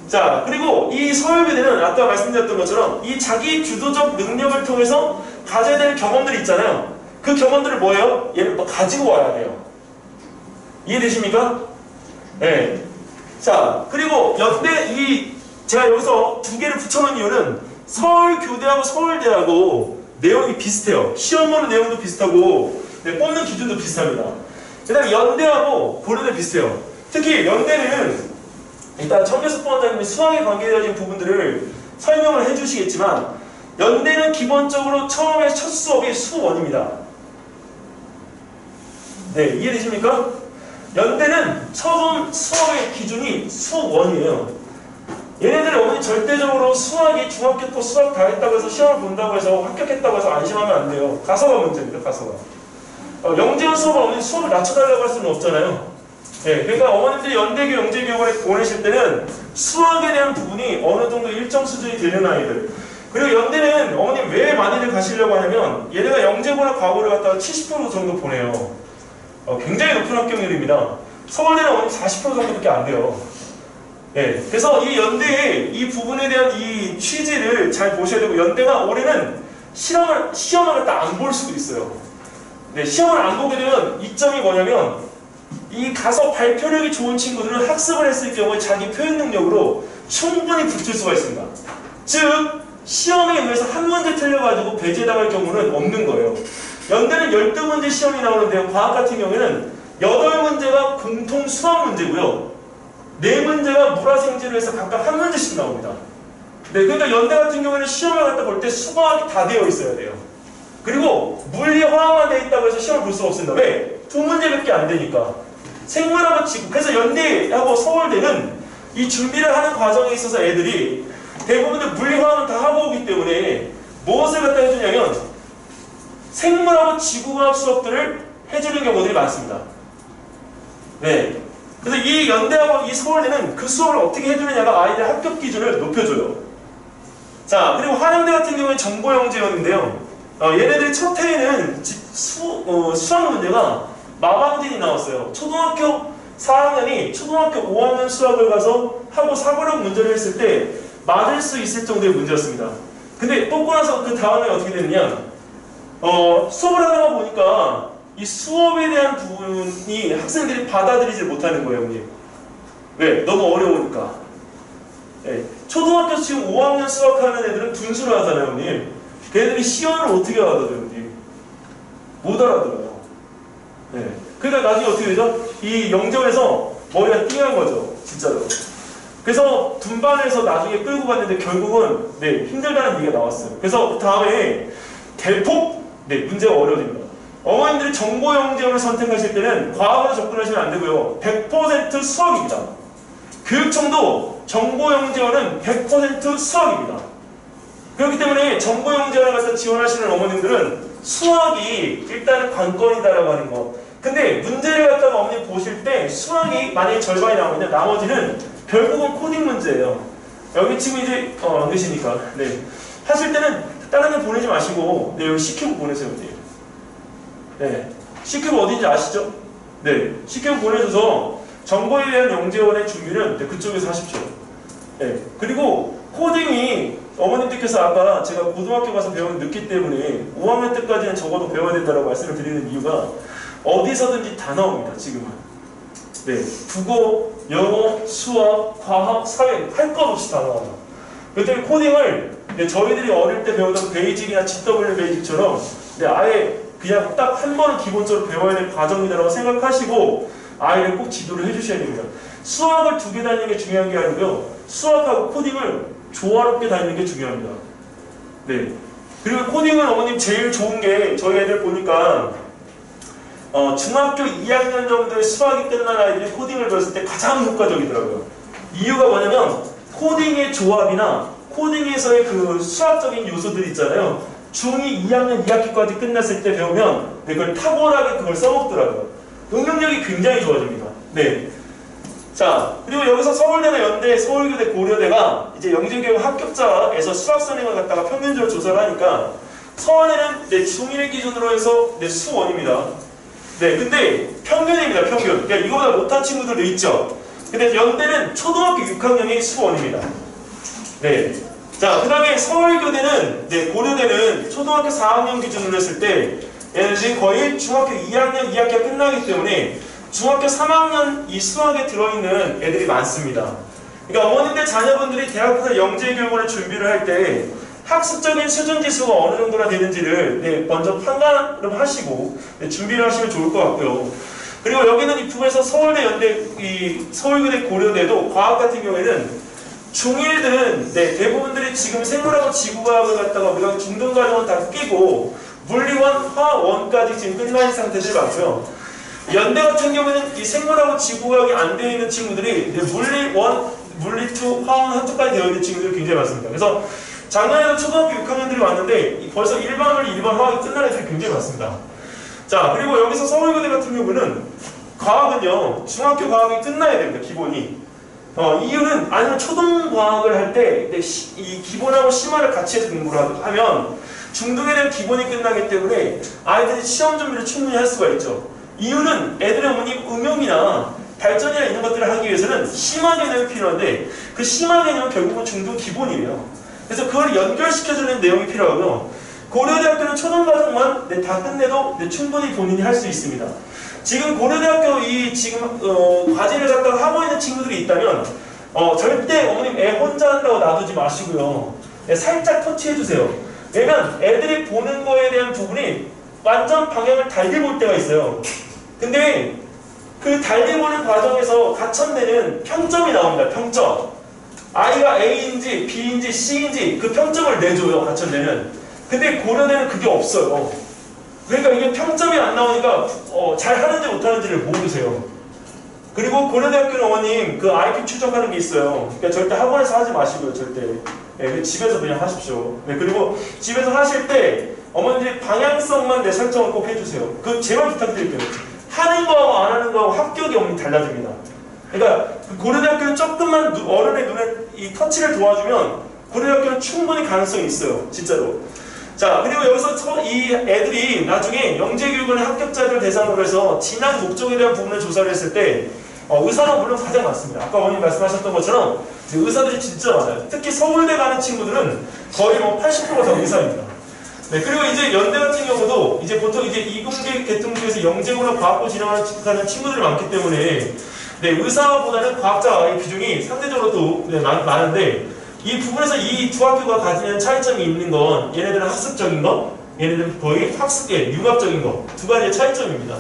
자, 그리고 이 서울교대는 아까 말씀드렸던 것처럼 이 자기 주도적 능력을 통해서 가져야 될 경험들이 있잖아요. 그 경험들을 뭐예요? 얘는 가지고 와야 돼요. 이해되십니까? 네. 자, 그리고 제가 여기서 두 개를 붙여놓은 이유는 서울교대하고 서울대하고 내용이 비슷해요. 시험 보는 내용도 비슷하고 네, 뽑는 기준도 비슷합니다. 그 다음에 연대하고 고려대 비슷해요. 특히 연대는 일단 정교섭 부원장님이 수학에 관계되어진 부분들을 설명을 해주시겠지만 연대는 기본적으로 처음에 첫 수업이 수1입니다. 네, 이해되십니까? 연대는 처음 수업의 기준이 수1이에요. 얘네들이 어머니 절대적으로 수학이 중학교 때 수학 다 했다고 해서 시험을 본다고 해서 합격했다고 해서 안심하면 안 돼요. 가서가 문제입니다. 가서가. 영재원 수업을 어머니 수업을 낮춰달라고 할 수는 없잖아요. 네, 그러니까 어머님들이 연대교 영재교육원에 보내실 때는 수학에 대한 부분이 어느 정도 일정 수준이 되는 아이들. 그리고 연대는 어머님 왜 많이들 가시려고 하냐면 얘네가 영재고나 과고를 갖다가 70% 정도 보내요. 굉장히 높은 합격률입니다. 서울대는 어머님 40% 정도밖에 안 돼요. 네, 그래서 이 연대의 이 부분에 대한 이 취지를 잘 보셔야 되고 연대가 올해는 시험을 갖다 안 볼 수도 있어요. 네, 시험을 안 보게 되면 이점이 뭐냐면 이 가서 발표력이 좋은 친구들은 학습을 했을 경우에 자기 표현 능력으로 충분히 붙을 수가 있습니다. 즉 시험에 의해서 한 문제 틀려가지고 배제당할 경우는 없는 거예요. 연대는 12문제 시험이 나오는데요. 과학 같은 경우에는 8문제가 공통 수학 문제고요. 4문제가 물화생지로 해서 각각 한 문제씩 나옵니다. 네, 그러니까 연대 같은 경우에는 시험을 갖다 볼 때 수학이 다 되어 있어야 돼요. 그리고 물리 화학만 되어 있다고 해서 시험을 볼 수가 없습니다. 왜? 2문제밖에 안 되니까. 생물하고 지구. 그래서 연대하고 서울대는 이 준비를 하는 과정에 있어서 애들이 대부분의 물리 화학은 다 하고 오기 때문에 무엇을 갖다 해주냐면 생물하고 지구과학 수업들을 해주는 경우들이 많습니다. 네. 그래서 이 연대하고 이 서울대는 그 수업을 어떻게 해주느냐가 아이들 합격 기준을 높여줘요. 자, 그리고 한양대 같은 경우는 정보영재원인데요. 얘네들 첫 해에는 수학 문제가 마방진이 나왔어요. 초등학교 4학년이 초등학교 5학년 수학을 가서 하고 사고력 문제를 했을 때 맞을 수 있을 정도의 문제였습니다. 근데 뽑고 나서 그 다음에 어떻게 됐느냐 수업을 하다가 보니까 이 수업에 대한 부분이 학생들이 받아들이지 못하는 거예요. 형님. 왜? 너무 어려우니까. 네. 초등학교 지금 5학년 수학하는 애들은 분수를 하잖아요. 형님. 걔네들이 시험을 어떻게 알아들어요? 형님? 못 알아들어요. 네. 그러니까 나중에 어떻게 되죠? 이 영재원에서 머리가 띵한 거죠. 진짜로. 그래서 분반해서 나중에 끌고 갔는데 결국은 네, 힘들다는 얘기가 나왔어요. 그래서 그 다음에 대폭 네, 문제가 어려워집니다. 어머님들이 정보영재원을 선택하실 때는 과학으로 접근하시면 안 되고요. 100% 수학입니다. 교육청도 정보영재원은 100% 수학입니다. 그렇기 때문에 정보영재원을 가서 지원하시는 어머님들은 수학이 일단은 관건이다라고 하는 거. 근데 문제를 갖다가 어머니 보실 때 수학이 만약에 절반이 나오면 나머지는 결국은 코딩 문제예요. 여기 지금 이제 안 계시니까 네. 하실 때는 다른 데 보내지 마시고 네, 여기 C큐브 보내세요. 네. C큐브 어딘지 아시죠? 네. C큐브 보내줘서 정보에 대한 영재원의 준비는 네, 그쪽에서 하십시오. 네. 그리고 코딩이 어머님들께서 아까 제가 고등학교 가서 배우는 늦기 때문에 5학년 때까지는 적어도 배워야 된다고 말씀을 드리는 이유가 어디서든지 다 나옵니다. 지금은. 네. 국어, 영어, 수학, 과학, 사회 할 것 없이 다 나와요. 그렇기 때문에 코딩을 네, 저희들이 어릴 때 배우던 베이직이나 GW 베이직처럼 네, 아예 그냥 딱 한 번은 기본적으로 배워야 될 과정이라고 생각하시고 아이를 꼭 지도를 해주셔야 됩니다. 수학을 2개 다니는 게 중요한 게 아니고요. 수학하고 코딩을 조화롭게 다니는 게 중요합니다. 네. 그리고 코딩은 어머님 제일 좋은 게 저희 애들 보니까 중학교 2학년 정도의 수학이 끝난 아이들이 코딩을 배웠을 때 가장 효과적이더라고요. 이유가 뭐냐면 코딩의 조합이나 코딩에서의 그 수학적인 요소들 있잖아요. 중2 2학년 2학기까지 끝났을 때 배우면 그걸 탁월하게 그걸 써먹더라고요. 응용력이 굉장히 좋아집니다. 네. 자, 그리고 여기서 서울대나 연대, 서울교대, 고려대가 이제 영재교육 합격자에서 수학 선행을 갖다가 평균적으로 조사를 하니까 서울대는 네, 중1 기준으로 해서 네, 수원입니다. 네, 근데 평균입니다, 평균. 그러니까 이거보다 못한 친구들도 있죠. 근데 연대는 초등학교 6학년이 수원입니다. 네. 자, 그 다음에 서울교대는, 네, 고려대는 초등학교 4학년 기준으로 했을 때, 얘는 지금 거의 중학교 2학년 2학기가 끝나기 때문에 중학교 3학년 이 수학에 들어있는 애들이 많습니다. 그러니까 어머님들 자녀분들이 대학에서 영재교육원을 준비를 할 때 학습적인 수준 지수가 어느 정도나 되는지를 네, 먼저 판단을 하시고 네, 준비를 하시면 좋을 것 같고요. 그리고 여기는 이 부분에서 서울대, 연대, 이 서울교대, 고려대도 과학 같은 경우에는 중1들은 네, 대부분들이 지금 생물하고 지구과학을 갖다가 우리가 중등과정은 다 끼고 물리원, 화원까지 지금 끝난 상태들이 많고요. 연대 같은 경우에는 이 생물하고 지구과학이 안 되어 있는 친구들이 네, 물리원, 물리2, 화원 한쪽까지 되어 있는 친구들이 굉장히 많습니다. 그래서 작년에도 초등학교 6학년들이 왔는데 벌써 일반 물리, 일반 화학이 끝난 애들이 굉장히 많습니다. 자, 그리고 여기서 서울교대 같은 경우는 과학은요, 중학교 과학이 끝나야 됩니다, 기본이. 이유는 아니면 초등과학을 할 때 이 기본하고 심화를 같이 해서 공부를 하면 중등에 대한 기본이 끝나기 때문에 아이들이 시험 준비를 충분히 할 수가 있죠. 이유는 애들의 어머니 응용이나 발전이나 이런 것들을 하기 위해서는 심화 개념이 필요한데 그 심화 개념은 결국은 중등 기본이에요. 그래서 그걸 연결시켜주는 내용이 필요하고요. 고려대학교는 초등과정만 네, 다 끝내도 네, 충분히 본인이 할 수 있습니다. 지금 고려대학교 이 지금 과제를 갖다가 하고 있는 친구들이 있다면 절대 어머님 애 혼자 한다고 놔두지 마시고요. 네, 살짝 터치해주세요. 왜냐면 애들이 보는 거에 대한 부분이 완전 방향을 달리 볼 때가 있어요. 근데 그 달리 보는 과정에서 가천대는 평점이 나옵니다. 평점. 아이가 A인지 B인지 C인지 그 평점을 내줘요. 가천대는. 근데 고려대는 그게 없어요. 그러니까 이게 평점이 안 나오니까 잘 하는지 못하는지를 모르세요. 그리고 고려대학교는 어머님 그 IQ 추적하는 게 있어요. 그러니까 절대 학원에서 하지 마시고요. 절대. 네, 집에서 그냥 하십시오. 네, 그리고 집에서 하실 때 어머니 방향성만 내 설정을 꼭 해주세요. 그 제발 부탁드릴게요. 하는 거하고 안 하는 거하고 합격이 어머니 달라집니다. 그러니까 고려대학교는 조금만 어른의 눈에 이 터치를 도와주면 고려대학교는 충분히 가능성이 있어요. 진짜로. 자, 그리고 여기서 이 애들이 나중에 영재교육원의 합격자들 대상으로 해서 진학 목적에 대한 부분을 조사를 했을 때 의사는 물론 가장 많습니다. 아까 어머님 말씀하셨던 것처럼 의사들이 진짜 많아요. 특히 서울대 가는 친구들은 거의 뭐 80%가 다 의사입니다. 네, 그리고 이제 연대 같은 경우도 이제 보통 이제 이공계 계통부에서 영재고나 과학고 진학하는 친구들이 많기 때문에 네, 의사보다는 과학자의 비중이 상대적으로 또 네, 많은데 이 부분에서 이 두 학교가 가지는 차이점이 있는 건 얘네들은 학습적인 거, 얘네들은 거의 융합적인 거 두 가지의 차이점입니다.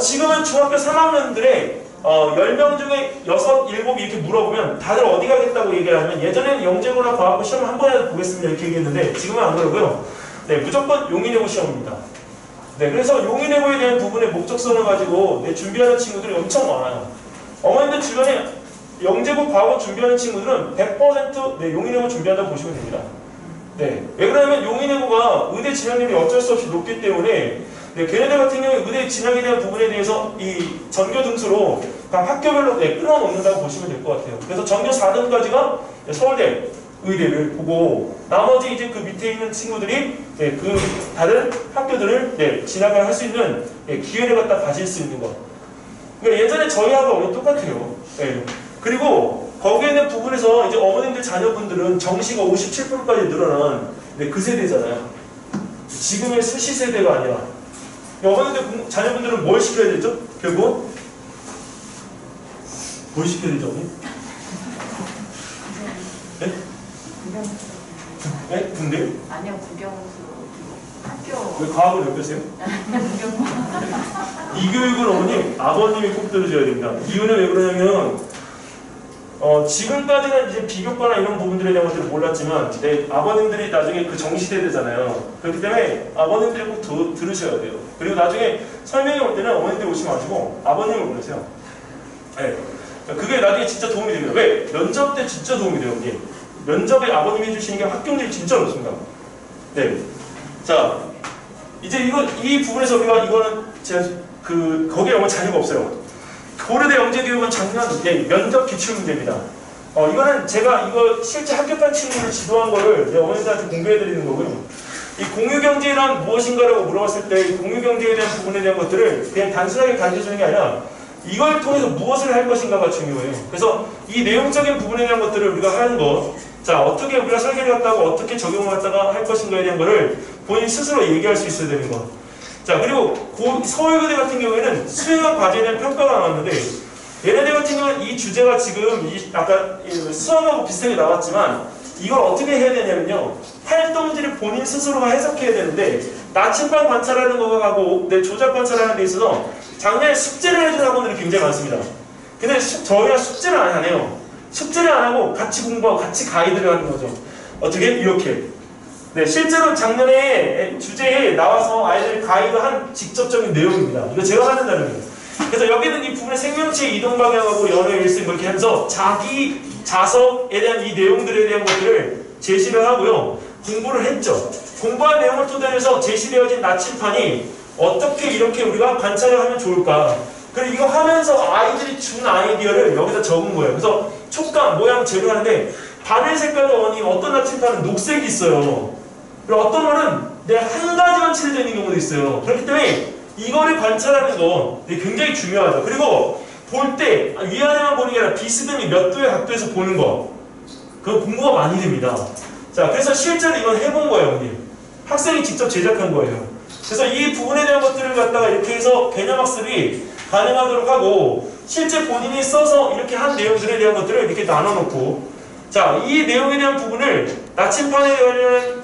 지금은 중학교 3학년들의 10명 중에 6, 7 이렇게 물어보면 다들 어디 가겠다고 얘기를 하면 예전에는 영재고나 과학고 시험 한 번이라도 보겠습니다 이렇게 얘기했는데 지금은 안 그러고요. 네, 무조건 용인여고 시험입니다. 네, 그래서 용인해고에 대한 부분의 목적성을 가지고 준비하는 친구들이 엄청 많아요. 어머님들 주변에 영재고 과거 준비하는 친구들은 100% 용인해고 준비한다고 보시면 됩니다. 네, 왜 그러냐면 용인해고가 의대 진학률이 어쩔 수 없이 높기 때문에 걔네들 같은 경우에 의대 진학에 대한 부분에 대해서 이 전교 등수로 각 학교별로 끌어놓는다고 보시면 될 것 같아요. 그래서 전교 4등까지가 서울대 의대를 보고 나머지 이제 그 밑에 있는 친구들이 그 다른 학교들을 진학을 할 수 있는 기회를 갖다 가질 수 있는 것. 그러니까 예전에 저희하고 똑같아요. 그리고 거기에 있는 부분에서 이제 어머님들 자녀분들은 정시가 57%까지 늘어난 그 세대잖아요. 지금의 수시 세대가 아니라 어머님들 자녀분들은 뭘 시켜야 되죠? 결국 뭘 시켜야 되죠, 어머니? 네? 네? 군대? 아니요, 국영수 학교. 왜 과학을 몇 교세요? 이 교육은 어머님, 아버님이 꼭 들으셔야 됩니다. 이유는 왜 그러냐면 지금까지는 이제 비교과나 이런 부분들에 대한 것들을 몰랐지만 아버님들이 나중에 그 정시대되잖아요. 그렇기 때문에 아버님들이 꼭 들으셔야 돼요. 그리고 나중에 설명이 올 때는 어머님들이 오지 마시고 아버님을 부르세요. 네. 그게 나중에 진짜 도움이 됩니다. 왜? 면접 때 진짜 도움이 돼요, 어머님. 면접에 아버님이 해주시는 게 합격률이 진짜 높습니다. 네. 자, 이제 이 부분에서 우리가 이거는 제가 거기에 아무 자료가 없어요. 고려대 영재교육은 작년 면접 기출문제입니다. 이거는 제가 이거 실제 합격한 친구를 지도한 거를 내 어머니들한테 공개해드리는 거고요. 이 공유경제란 무엇인가라고 물어봤을 때 이 공유경제에 대한 부분에 대한 것들을 그냥 단순하게 가르쳐주는 게 아니라 이걸 통해서 무엇을 할 것인가가 중요해요. 그래서 이 내용적인 부분에 대한 것들을 우리가 하는 것, 자 어떻게 우리가 설계를 갖다가 어떻게 적용을 갖다가 할 것인가에 대한 거를 본인 스스로 얘기할 수 있어야 되는 것. 자 그리고 서울고대 같은 경우에는 수행한 과제에 대한 평가가 나왔는데 얘네들 같은 경우는 이 주제가 지금 아까 수학하고 비슷하게 나왔지만 이걸 어떻게 해야 되냐면요, 활동지를 본인 스스로가 해석해야 되는데 나침반 관찰하는 거하고 조작 관찰하는 데 있어서 작년에 숙제를 해준 학원들이 굉장히 많습니다. 근데 저희가 숙제를 안 해요. 숙제를 안 하고 같이 공부하고 같이 가이드를 하는 거죠. 어떻게? 이렇게. 네, 실제로 작년에 주제에 나와서 아이들 가이드한 직접적인 내용입니다. 이거 제가 만든다는 거예요. 그래서 여기는 이 부분의 생명체의 이동 방향하고 연어 일생 이렇게 하면서 자기 자석에 대한 이 내용들에 대한 것들을 제시를 하고요. 공부를 했죠. 공부한 내용을 토대로 해서 제시되어진 나침판이 어떻게 이렇게 우리가 관찰을 하면 좋을까. 그리고 이거 하면서 아이들이 준 아이디어를 여기다 적은 거예요. 그래서 촉감, 모양 제거하는데 바늘 색깔도 어떤 나침판은 녹색이 있어요. 그리고 어떤 거는 한 가지만 칠해져 있는 경우도 있어요. 그렇기 때문에 이거를 관찰하는 거 굉장히 중요하죠. 그리고 볼 때 위아래만 보는 게 아니라 비스듬히 몇 도의 각도에서 보는 거, 그거 공부가 많이 됩니다. 자, 그래서 실제로 이건 해본 거예요, 형님. 학생이 직접 제작한 거예요. 그래서 이 부분에 대한 것들을 갖다가 이렇게 해서 개념학습이 가능하도록 하고 실제 본인이 써서 이렇게 한 내용들에 대한 것들을 이렇게 나눠놓고, 자, 이 내용에 대한 부분을 나침판에 관련한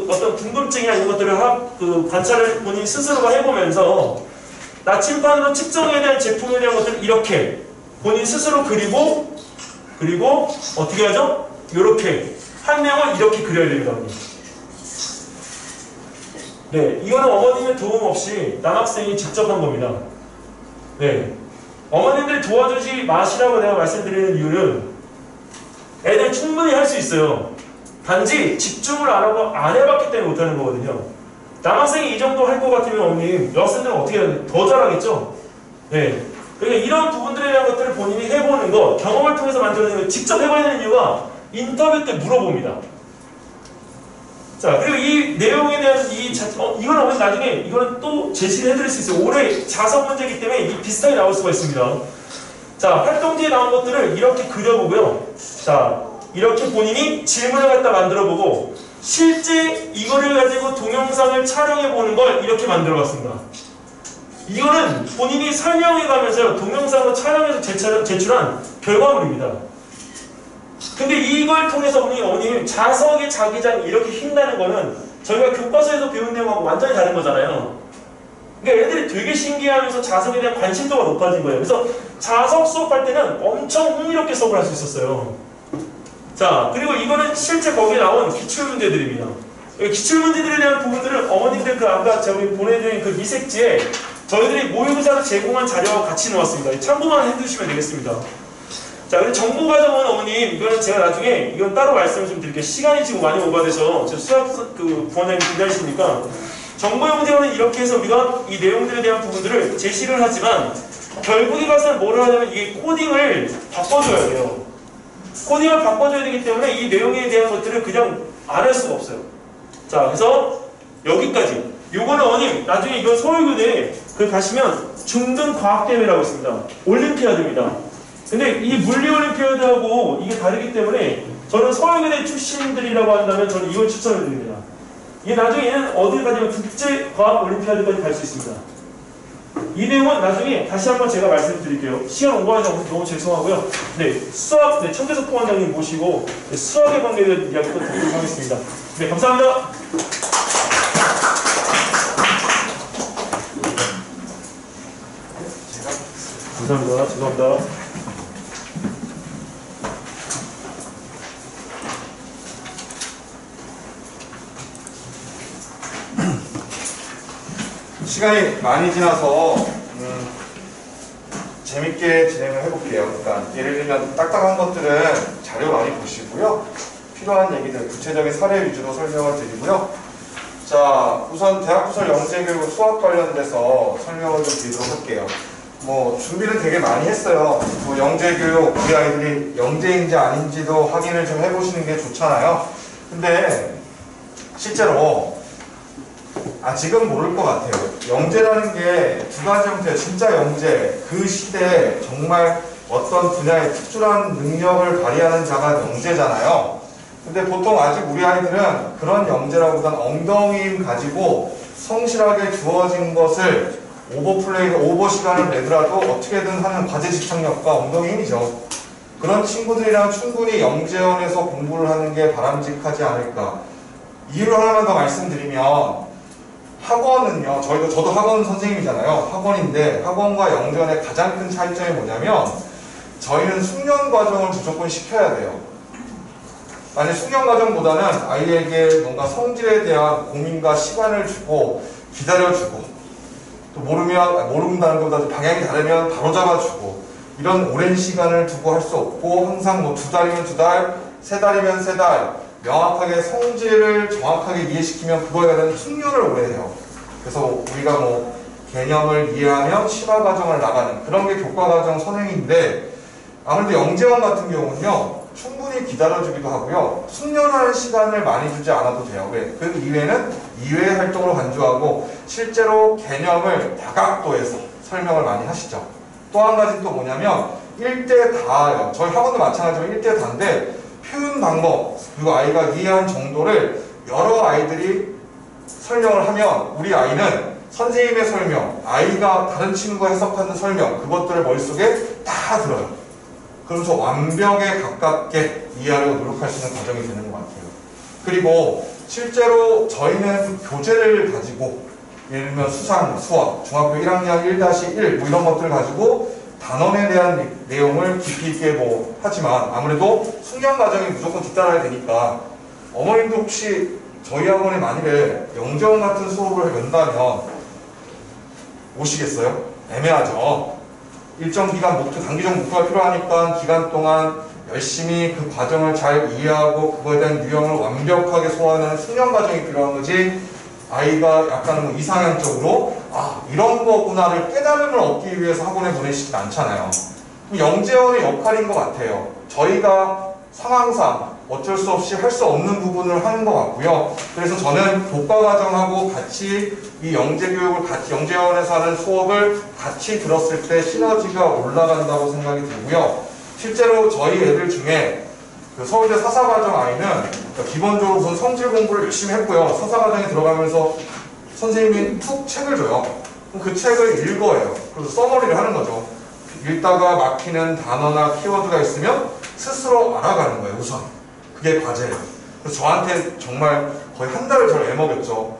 어떤 궁금증이나 이런 것들을 관찰을 본인 스스로가 해보면서 나침판으로 측정해야 되는 제품에 대한 것들을 이렇게 본인 스스로 그리고 어떻게 하죠? 이렇게 한 내용을 이렇게 그려야 됩니다. 네, 이거는 어머님의 도움 없이 남학생이 직접 한 겁니다. 네, 어머님들 도와주지 마시라고 내가 말씀드리는 이유는 애들 충분히 할 수 있어요. 단지 집중을 안 해봤기 때문에 못하는 거거든요. 남학생이 이 정도 할 것 같으면 어머님, 여학생들은 어떻게 해야 돼? 더 잘하겠죠? 네. 그러니까 이런 부분들에 대한 것들을 본인이 해보는 거, 경험을 통해서 만들어내는 거, 직접 해봐야 되는 이유가 인터뷰 때 물어봅니다. 자, 그리고 이 내용에 대한 이건 어머니 나중에 이거는 또 제시를 해드릴 수 있어요. 올해 자석 문제이기 때문에 이 비슷하게 나올 수가 있습니다. 자, 활동지에 나온 것들을 이렇게 그려보고요. 자, 이렇게 본인이 질문을 갖다 만들어보고 실제 이거를 가지고 동영상을 촬영해보는 걸 이렇게 만들어봤습니다. 이거는 본인이 설명해가면서 동영상으로 촬영해서 제출한 결과물입니다. 근데 이걸 통해서 어머니 자석의 자기장이 이렇게 휜다는 거는 저희가 교과서에서 배운 내용하고 완전히 다른 거잖아요. 그러니까 애들이 되게 신기해하면서 자석에 대한 관심도가 높아진 거예요. 그래서 자석 수업할 때는 엄청 흥미롭게 수업을 할 수 있었어요. 자, 그리고 이거는 실제 거기에 나온 기출문제들입니다. 기출문제들에 대한 부분들은 어머님들 그 아까 저희 보내드린 그 미색지에 저희들이 모의고사로 제공한 자료와 같이 놓았습니다. 참고만 해두시면 되겠습니다. 자, 근데 정보과정은 어머님, 이거는 제가 나중에 이건 따로 말씀을 좀 드릴게요. 시간이 지금 많이 오버돼서 제 수학 그 부원장님 기다리시니까 정보영재는 이렇게 해서 우리가 이 내용들에 대한 부분들을 제시를 하지만 결국에 가서는 뭐를 하냐면 이게 코딩을 바꿔줘야 돼요. 코딩을 바꿔줘야 되기 때문에 이 내용에 대한 것들을 그냥 안 할 수가 없어요. 자, 그래서 여기까지. 요거는 어머님, 나중에 이건 서울교대에 그 가시면 중등과학대회라고 있습니다. 올림피아드입니다. 근데 이 물리올림피아드하고 이게 다르기 때문에 저는 서울교대 출신들이라고 한다면 저는 이걸 추천을 드립니다. 이게 나중에는 어딜 가냐면 국제과학올림피아드까지 갈 수 있습니다. 이 내용은 나중에 다시 한번 제가 말씀드릴게요. 시간 오버해서 너무 죄송하고요. 네, 수학, 네, 청재석 부원장님 모시고 네, 수학에 관계된 이야기도 듣도록 하겠습니다. 네, 감사합니다. 감사합니다. 죄송합니다. 시간이 많이 지나서 재밌게 진행을 해볼게요. 그러니까 예를 들면 딱딱한 것들은 자료 많이 보시고요. 필요한 얘기들 구체적인 사례 위주로 설명을 드리고요. 자, 우선 대학부설 영재교육 수학 관련돼서 설명을 좀 드리도록 할게요. 뭐 준비는 되게 많이 했어요. 뭐 영재교육 우리 아이들이 영재인지 아닌지도 확인을 좀 해보시는 게 좋잖아요. 근데 실제로 아직은 모를 것 같아요. 영재라는 게 두 가지 형태예요. 진짜 영재, 그 시대에 정말 어떤 분야의 특출한 능력을 발휘하는 자가 영재잖아요. 근데 보통 아직 우리 아이들은 그런 영재라기보다는 엉덩이힘 가지고 성실하게 주어진 것을 오버 시간을 내더라도 어떻게든 하는 과제 집착력과 엉덩이힘이죠. 그런 친구들이랑 충분히 영재원에서 공부를 하는 게 바람직하지 않을까. 이유를 하나만 더 말씀드리면 학원은요, 저도 학원 선생님이잖아요. 학원인데 학원과 영재원의 가장 큰 차이점이 뭐냐면 저희는 숙련 과정을 무조건 시켜야 돼요. 만약 숙련 과정보다는 아이에게 뭔가 성질에 대한 고민과 시간을 주고 기다려주고 또 모른다는 것보다 방향이 다르면 바로 잡아주고 이런 오랜 시간을 두고 할 수 없고 항상 뭐 2달이면 2달, 3달이면 3달 명확하게 성질을 정확하게 이해시키면 그거에 대한 숙련을 오래 해요. 그래서 우리가 뭐 개념을 이해하면 심화 과정을 나가는 그런 게 교과 과정 선행인데 아무래도 영재원 같은 경우는요 충분히 기다려주기도 하고요 숙련하는 시간을 많이 주지 않아도 돼요. 왜? 그 이외에는 이외의 활동으로 간주하고 실제로 개념을 다각도에서 설명을 많이 하시죠. 또 한 가지 또 뭐냐면 1대 다예요. 저희 학원도 마찬가지로 1대 다인데 표현 방법 그리고 아이가 이해한 정도를 여러 아이들이 설명을 하면 우리 아이는 선생님의 설명, 아이가 다른 친구가 해석하는 설명 그것들을 머릿속에 다 들어요. 그러면서 완벽에 가깝게 이해하려고 노력할 수 있는 과정이 되는 것 같아요. 그리고 실제로 저희는 그 교재를 가지고 예를 들면 수상, 수학, 중학교 1학년 1-1 뭐 이런 것들을 가지고 단원에 대한 내용을 깊이 있게 뭐 하지만 아무래도 숙련 과정이 무조건 뒤따라야 되니까 어머님도 혹시 저희 학원에 만일에 영재원 같은 수업을 연다면 오시겠어요? 애매하죠. 일정 기간 단기적 목표가 필요하니까 기간 동안 열심히 그 과정을 잘 이해하고 그거에 대한 유형을 완벽하게 소화하는 숙련 과정이 필요한 거지 아이가 약간 뭐 이상향적으로 이런 거구나를 깨달음을 얻기 위해서 학원에 보내시진 않잖아요. 영재원의 역할인 것 같아요. 저희가 상황상 어쩔 수 없이 할 수 없는 부분을 하는 것 같고요. 그래서 저는 교과 과정하고 같이 이 영재교육을 같이 영재원에서 하는 수업을 같이 들었을 때 시너지가 올라간다고 생각이 들고요. 실제로 저희 애들 중에 그 서울대 사사과정 아이는 그러니까 기본적으로 우선 성질 공부를 열심히 했고요. 사사과정에 들어가면서 선생님이 툭 책을 줘요. 그럼 그 책을 읽어요. 그래서 써머리를 하는 거죠. 읽다가 막히는 단어나 키워드가 있으면 스스로 알아가는 거예요. 우선 그게 과제예요. 그래서 저한테 정말 거의 한 달을 저를 애먹였죠.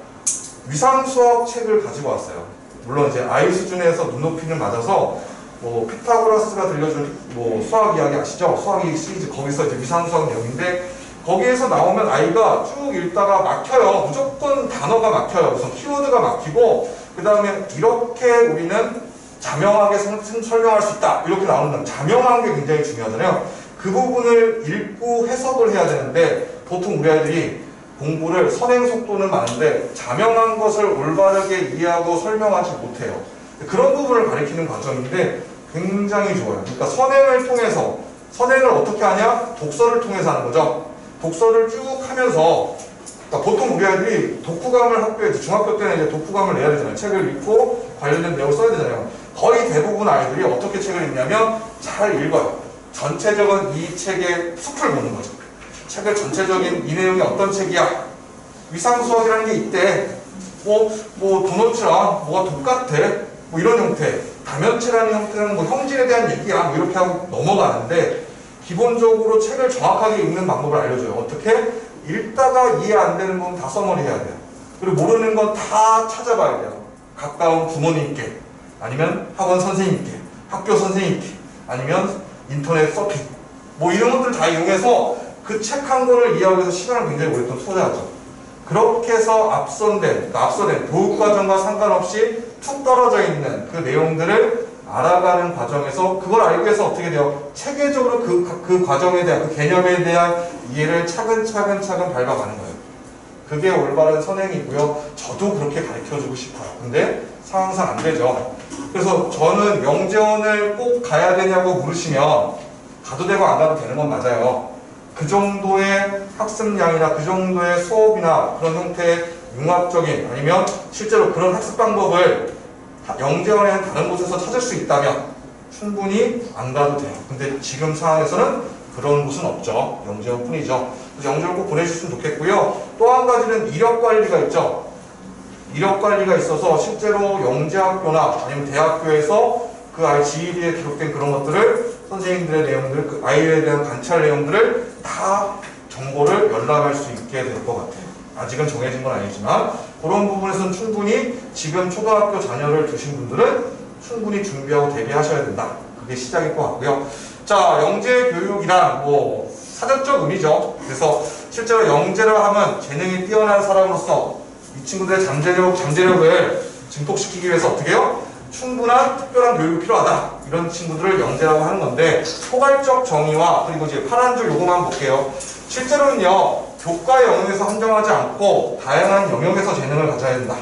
위상수학 책을 가지고 왔어요. 물론 이제 아이 수준에서 눈높이는 맞아서 뭐 피타고라스가 들려준 뭐 수학 이야기 아시죠? 수학 이야기 시리즈 거기서 이제 위상수학 내용인데 거기에서 나오면 아이가 쭉 읽다가 막혀요. 무조건 단어가 막혀요. 우선 키워드가 막히고 그 다음에 이렇게 우리는 자명하게 설명할 수 있다. 이렇게 나오는 자명한 게 굉장히 중요하잖아요. 그 부분을 읽고 해석을 해야 되는데 보통 우리 아이들이 공부를 선행 속도는 많은데 자명한 것을 올바르게 이해하고 설명하지 못해요. 그런 부분을 가리키는 과정인데 굉장히 좋아요. 그러니까 선행을 통해서 선행을 어떻게 하냐? 독서를 통해서 하는 거죠. 독서를 쭉 하면서 그러니까 보통 우리 아이들이 독후감을 학교에서 중학교 때는 이제 독후감을 내야 되잖아요. 책을 읽고 관련된 내용을 써야 되잖아요. 거의 대부분 아이들이 어떻게 책을 읽냐면 잘 읽어요. 전체적인 이 책의 숲을 보는 거죠. 책의 전체적인 이 내용이 어떤 책이야? 위상수학이라는 게 있대. 뭐 도너츠랑 뭐가 똑같아. 뭐 이런 형태. 다면체라는 형태는 뭐 형질에 대한 얘기야. 뭐 이렇게 하고 넘어가는데 기본적으로 책을 정확하게 읽는 방법을 알려줘요. 어떻게? 읽다가 이해 안 되는 건 다 써머리 해야 돼요. 그리고 모르는 건 다 찾아봐야 돼요. 가까운 부모님께, 아니면 학원 선생님께, 학교 선생님께, 아니면 인터넷 서핑. 뭐 이런 것들 다 이용해서 그 책 한 권을 이해하기 위해서 시간을 굉장히 오랫동안 소요하죠. 그렇게 해서 앞선된 교육과정과 상관없이 툭 떨어져 있는 그 내용들을 알아가는 과정에서 그걸 알기 위해서 어떻게 돼요? 체계적으로 그 과정에 대한, 그 개념에 대한 이해를 차근차근 밟아가는 거예요. 그게 올바른 선행이고요. 저도 그렇게 가르쳐주고 싶어요. 근데 상황상 안 되죠. 그래서 저는 영재원을 꼭 가야 되냐고 물으시면 가도 되고 안 가도 되는 건 맞아요. 그 정도의 학습량이나 그 정도의 수업이나 그런 형태의 융합적인 아니면 실제로 그런 학습 방법을 영재원에는 다른 곳에서 찾을 수 있다면 충분히 안 가도 돼요. 근데 지금 상황에서는 그런 곳은 없죠. 영재원 뿐이죠. 그래서 영재원 꼭 보내주셨으면 좋겠고요. 또 한 가지는 이력관리가 있죠. 이력관리가 있어서 실제로 영재학교나 아니면 대학교에서 그 아이 GED에 기록된 그런 것들을 선생님들의 내용들, 그 아이에 대한 관찰 내용들을 다 정보를 열람할 수 있게 될 것 같아요. 아직은 정해진 건 아니지만 그런 부분에서는 충분히 지금 초등학교 자녀를 두신 분들은 충분히 준비하고 대비하셔야 된다. 그게 시작일 것 같고요. 자, 영재 교육이란 뭐 사전적 의미죠. 그래서 실제로 영재를 하면 재능이 뛰어난 사람으로서 이 친구들의 잠재력을 증폭시키기 위해서 어떻게 해요? 충분한 특별한 교육이 필요하다. 이런 친구들을 영재라고 하는 건데 포괄적 정의와 그리고 이제 파란 줄 요거만 볼게요. 실제로는요. 교과의 영역에서 한정하지 않고 다양한 영역에서 재능을 가져야 된다.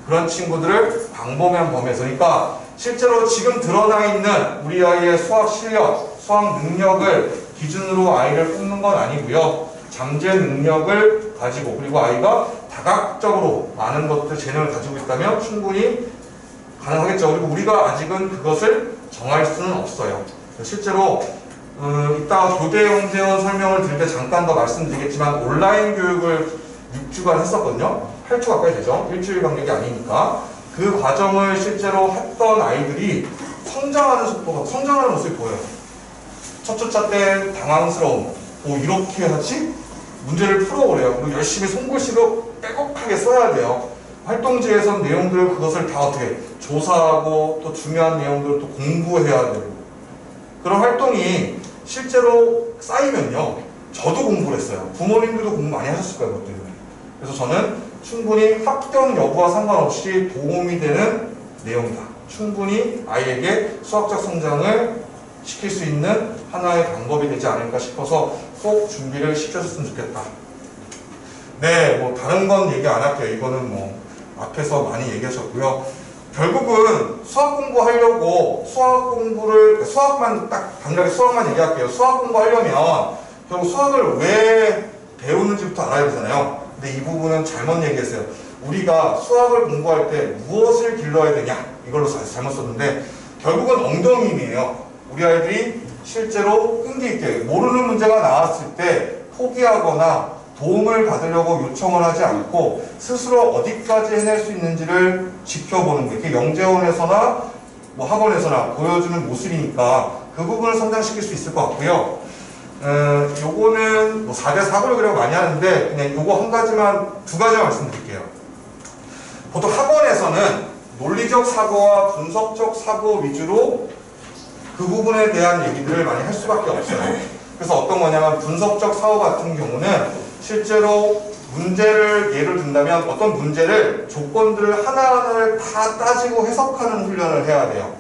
그런 친구들을 광범위한 범위에서 그러니까 실제로 지금 드러나 있는 우리 아이의 수학 실력, 수학 능력을 기준으로 아이를 뽑는 건 아니고요. 잠재 능력을 가지고 그리고 아이가 다각적으로 많은 것들 재능을 가지고 있다면 충분히 가능하겠죠. 그리고 우리가 아직은 그것을 정할 수는 없어요. 실제로 이따가 교대 영재원 설명을 드릴 때 잠깐 더 말씀드리겠지만 온라인 교육을 6주간 했었거든요. 8주 가까이 되죠. 일주일 간격이 아니니까. 그 과정을 실제로 했던 아이들이 성장하는 모습이 보여요. 첫 주차 때 당황스러움. 이렇게 하지? 문제를 풀어오래요. 그리고 열심히 손글씨로 빼곡하게 써야 돼요. 활동지에서 내용들을 그것을 다 어떻게 조사하고 또 중요한 내용들을 또 공부해야 되고 그런 활동이 실제로 쌓이면요. 저도 공부를 했어요. 부모님들도 공부 많이 하셨을 거예요. 그것 때문에. 그래서 저는 충분히 합격 여부와 상관없이 도움이 되는 내용이다. 충분히 아이에게 수학적 성장을 시킬 수 있는 하나의 방법이 되지 않을까 싶어서 꼭 준비를 시켜줬으면 좋겠다. 네, 뭐 다른 건 얘기 안 할게요. 이거는 뭐 앞에서 많이 얘기하셨고요. 결국은 수학 공부하려고 수학만 딱 단순하게 수학만 얘기할게요. 수학 공부하려면 결국 수학을 왜 배우는지부터 알아야 되잖아요. 근데 이 부분은 잘못 얘기했어요. 우리가 수학을 공부할 때 무엇을 길러야 되냐 이걸로 잘못 썼는데 결국은 엉덩이 힘이에요. 우리 아이들이 실제로 끈기 있게 모르는 문제가 나왔을 때 포기하거나 도움을 받으려고 요청을 하지 않고 스스로 어디까지 해낼 수 있는지를 지켜보는 게 이게 영재원에서나 뭐 학원에서나 보여주는 모습이니까 그 부분을 성장시킬 수 있을 것 같고요. 요거는 뭐 4대 4를 그려고 많이 하는데 그냥 요거 두 가지만 말씀드릴게요. 보통 학원에서는 논리적 사고와 분석적 사고 위주로 그 부분에 대한 얘기들을 많이 할 수밖에 없어요. 그래서 어떤 거냐면 분석적 사고 같은 경우는 실제로 문제를 예를 든다면 어떤 문제를 조건들을 하나하나를 다 따지고 해석하는 훈련을 해야 돼요.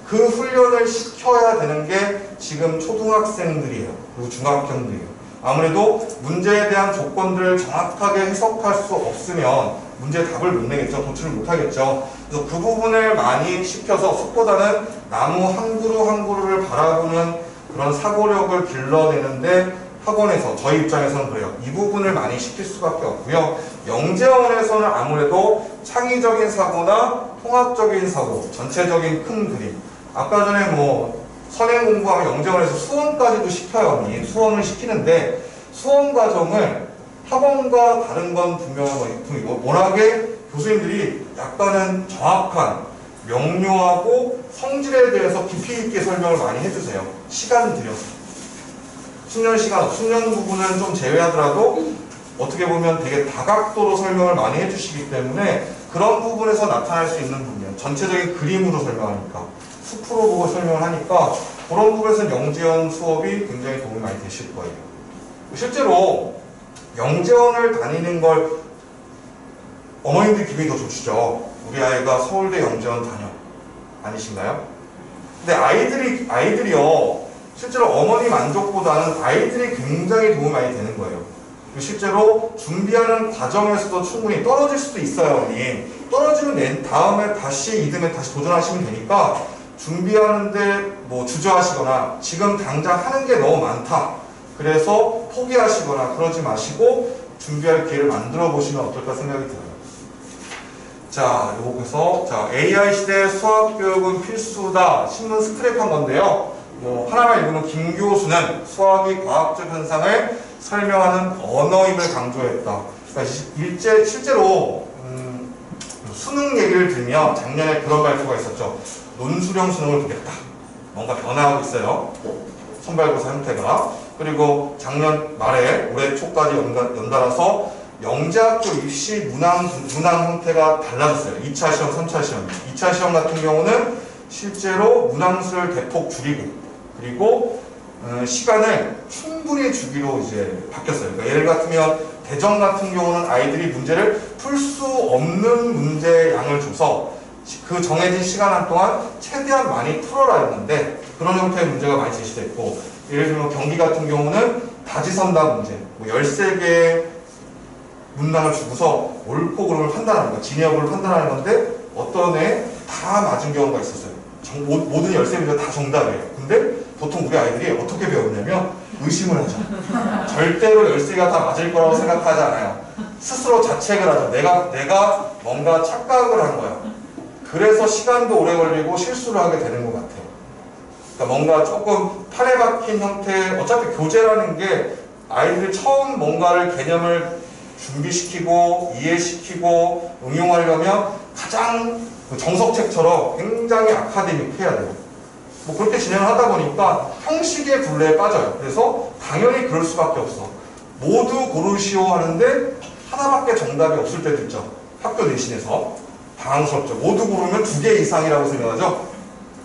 그 훈련을 시켜야 되는 게 지금 초등학생들이에요. 그리고 중학생들이에요. 아무래도 문제에 대한 조건들을 정확하게 해석할 수 없으면 문제의 답을 못 내겠죠. 도출을 못 하겠죠. 그래서 그 부분을 많이 시켜서 속보다는 나무 한 그루 한 그루를 바라보는 그런 사고력을 길러내는데 학원에서 저희 입장에서는 그래요. 이 부분을 많이 시킬 수밖에 없고요. 영재원에서는 아무래도 창의적인 사고나 통합적인 사고, 전체적인 큰 그림. 아까 전에 뭐 선행 공부하면 영재원에서 수원까지도 시켜요. 언니. 수원을 시키는데 수원 과정을 학원과 다른 건 분명한 워낙에 교수님들이 약간은 정확한 명료하고 성질에 대해서 깊이 있게 설명을 많이 해주세요. 시간 들여서. 숙련 부분은 좀 제외하더라도 어떻게 보면 되게 다각도로 설명을 많이 해주시기 때문에 그런 부분에서 나타날 수 있는 부분, 전체적인 그림으로 설명하니까 숲으로 보고 설명을 하니까 그런 부분에서는 영재원 수업이 굉장히 도움이 많이 되실 거예요. 실제로 영재원을 다니는 걸 어머님들 기분이 더 좋으시죠. 우리 아이가 서울대 영재원 다녀. 아니신가요? 근데 아이들이요. 실제로 어머니 만족보다는 아이들이 굉장히 도움이 많이 되는 거예요. 실제로 준비하는 과정에서도 충분히 떨어질 수도 있어요, 어머니. 떨어지면 다음에 다시 이듬해 다시 도전하시면 되니까 준비하는데 뭐 주저하시거나 지금 당장 하는 게 너무 많다. 그래서 포기하시거나 그러지 마시고 준비할 기회를 만들어 보시면 어떨까 생각이 들어요. 자, 여기서 AI 시대 수학 교육은 필수다. 신문 스크랩한 건데요. 뭐 하나만 읽으면 김 교수는 수학이 과학적 현상을 설명하는 언어임을 강조했다. 그러니까 실제로 수능 얘기를 들면 작년에 그런 발표가 있었죠. 논술형 수능을 보겠다. 뭔가 변화하고 있어요. 선발고사 형태가. 그리고 작년 말에 올해 초까지 연달아서 영재학교 입시 문항 형태가 달라졌어요. 2차 시험, 3차 시험. 2차 시험 같은 경우는 실제로 문항수를 대폭 줄이고 그리고 시간을 충분히 주기로 이제 바뀌었어요. 그러니까 예를 같으면 대정 같은 경우는 아이들이 문제를 풀 수 없는 문제의 양을 줘서 그 정해진 시간 한 동안 최대한 많이 풀어라 했는데 그런 형태의 문제가 많이 제시됐고 예를 들면 경기 같은 경우는 다지선다 문제 뭐 13개의 문항을 주고서 옳고 그름을 판단하는 거 진역을 판단하는 건데 어떤 애 다 맞은 경우가 있었어요. 모든 13문제가 다 정답이에요. 근데 보통 우리 아이들이 어떻게 배우냐면 의심을 하죠. 절대로 13개가 다 맞을 거라고 생각하지 않아요. 스스로 자책을 하죠. 내가 뭔가 착각을 한 거야. 그래서 시간도 오래 걸리고 실수를 하게 되는 것 같아요. 그러니까 뭔가 조금 판에 박힌 형태, 어차피 교재라는 게 아이들이 처음 뭔가를 개념을 준비시키고 이해시키고 응용하려면 가장 정석책처럼 굉장히 아카데믹해야 돼요. 뭐 그렇게 진행을 하다 보니까 형식의 굴레에 빠져요. 그래서 당연히 그럴 수밖에 없어. 모두 고르시오 하는데 하나밖에 정답이 없을 때도 있죠. 학교 내신에서. 당황스럽죠. 모두 고르면 2개 이상이라고 생각하죠.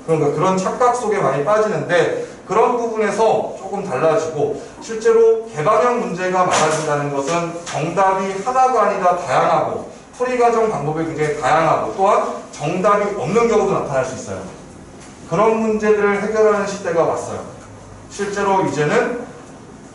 그러니까 그런 착각 속에 많이 빠지는데 그런 부분에서 조금 달라지고 실제로 개방형 문제가 많아진다는 것은 정답이 하나가 아니라 다양하고 풀이 과정 방법이 굉장히 다양하고 또한 정답이 없는 경우도 나타날 수 있어요. 그런 문제들을 해결하는 시대가 왔어요. 실제로 이제는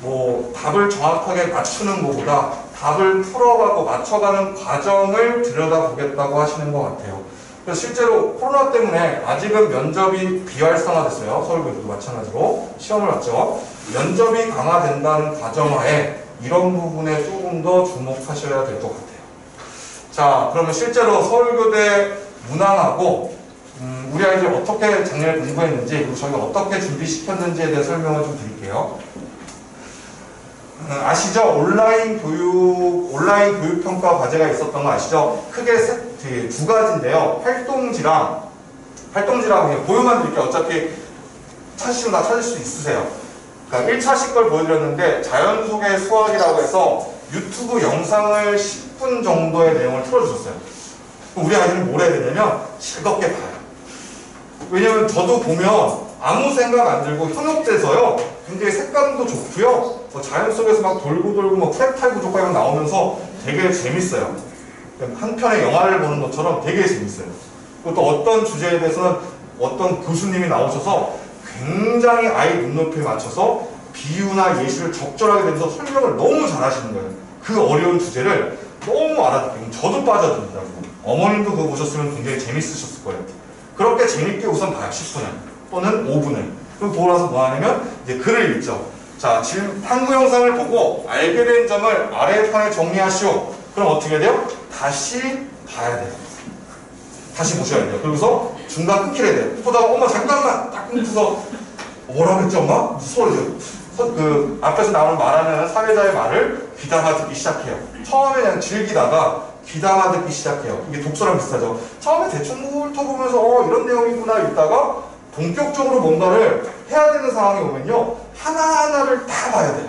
뭐 답을 정확하게 맞추는 것보다 답을 풀어가고 맞춰가는 과정을 들여다보겠다고 하시는 것 같아요. 그래서 실제로 코로나 때문에 아직은 면접이 비활성화됐어요. 서울교육도 마찬가지로 시험을 봤죠. 면접이 강화된다는 가정하에 이런 부분에 조금 더 주목하셔야 될 것 같아요. 자, 그러면 실제로 서울교대 문항하고 우리 아이들이 어떻게 작년에 공부했는지 그리고 저희가 어떻게 준비시켰는지에 대해 설명을 좀 드릴게요. 아시죠? 온라인 교육평가 과제가 있었던 거 아시죠? 크게 두 가지인데요. 활동지랑 그냥 보여만 드릴게요. 어차피 찾으시면 다 찾을 수 있으세요. 그러니까 1차식 걸 보여드렸는데 자연 속의 수학이라고 해서 유튜브 영상을 10분 정도의 내용을 틀어주셨어요. 우리 아이들은 뭘 해야 되냐면 즐겁게 봐요. 왜냐면 저도 보면 아무 생각 안 들고 현혹돼서요. 굉장히 색감도 좋고요. 자연 속에서 막 돌고 뭐 프랙탈 구조가 나오면서 되게 재밌어요. 한 편의 영화를 보는 것처럼 되게 재밌어요. 그리고 또 어떤 주제에 대해서는 어떤 교수님이 나오셔서 굉장히 아이 눈높이에 맞춰서 비유나 예시를 적절하게 대면서 설명을 너무 잘하시는 거예요. 그 어려운 주제를 너무 알아듣고 저도 빠져들더라고요. 어머님도 그거 보셨으면 굉장히 재밌으셨을 거예요. 그렇게 재밌게 우선 봐요. 10분을 또는 5분을. 그리고 보고 나서 뭐 하냐면 이제 글을 읽죠. 자, 지금 탐구 영상을 보고 알게 된 점을 아래 판에 정리하시오. 그럼 어떻게 돼요? 다시 봐야 돼요. 다시 보셔야 돼요. 그러고서 중간 끊기래 돼요. 보다가 엄마 잠깐만 딱 끊고서 뭐라고 했지 엄마? 무서워져요. 그 앞에서 나오는 말하는 사회자의 말을 귀담아 듣기 시작해요. 처음에 그냥 즐기다가 귀담아 듣기 시작해요. 이게 독서랑 비슷하죠. 처음에 대충 훑어보면서 이런 내용이구나 읽다가 본격적으로 뭔가를 해야 되는 상황이 오면요. 하나하나를 다 봐야 돼요.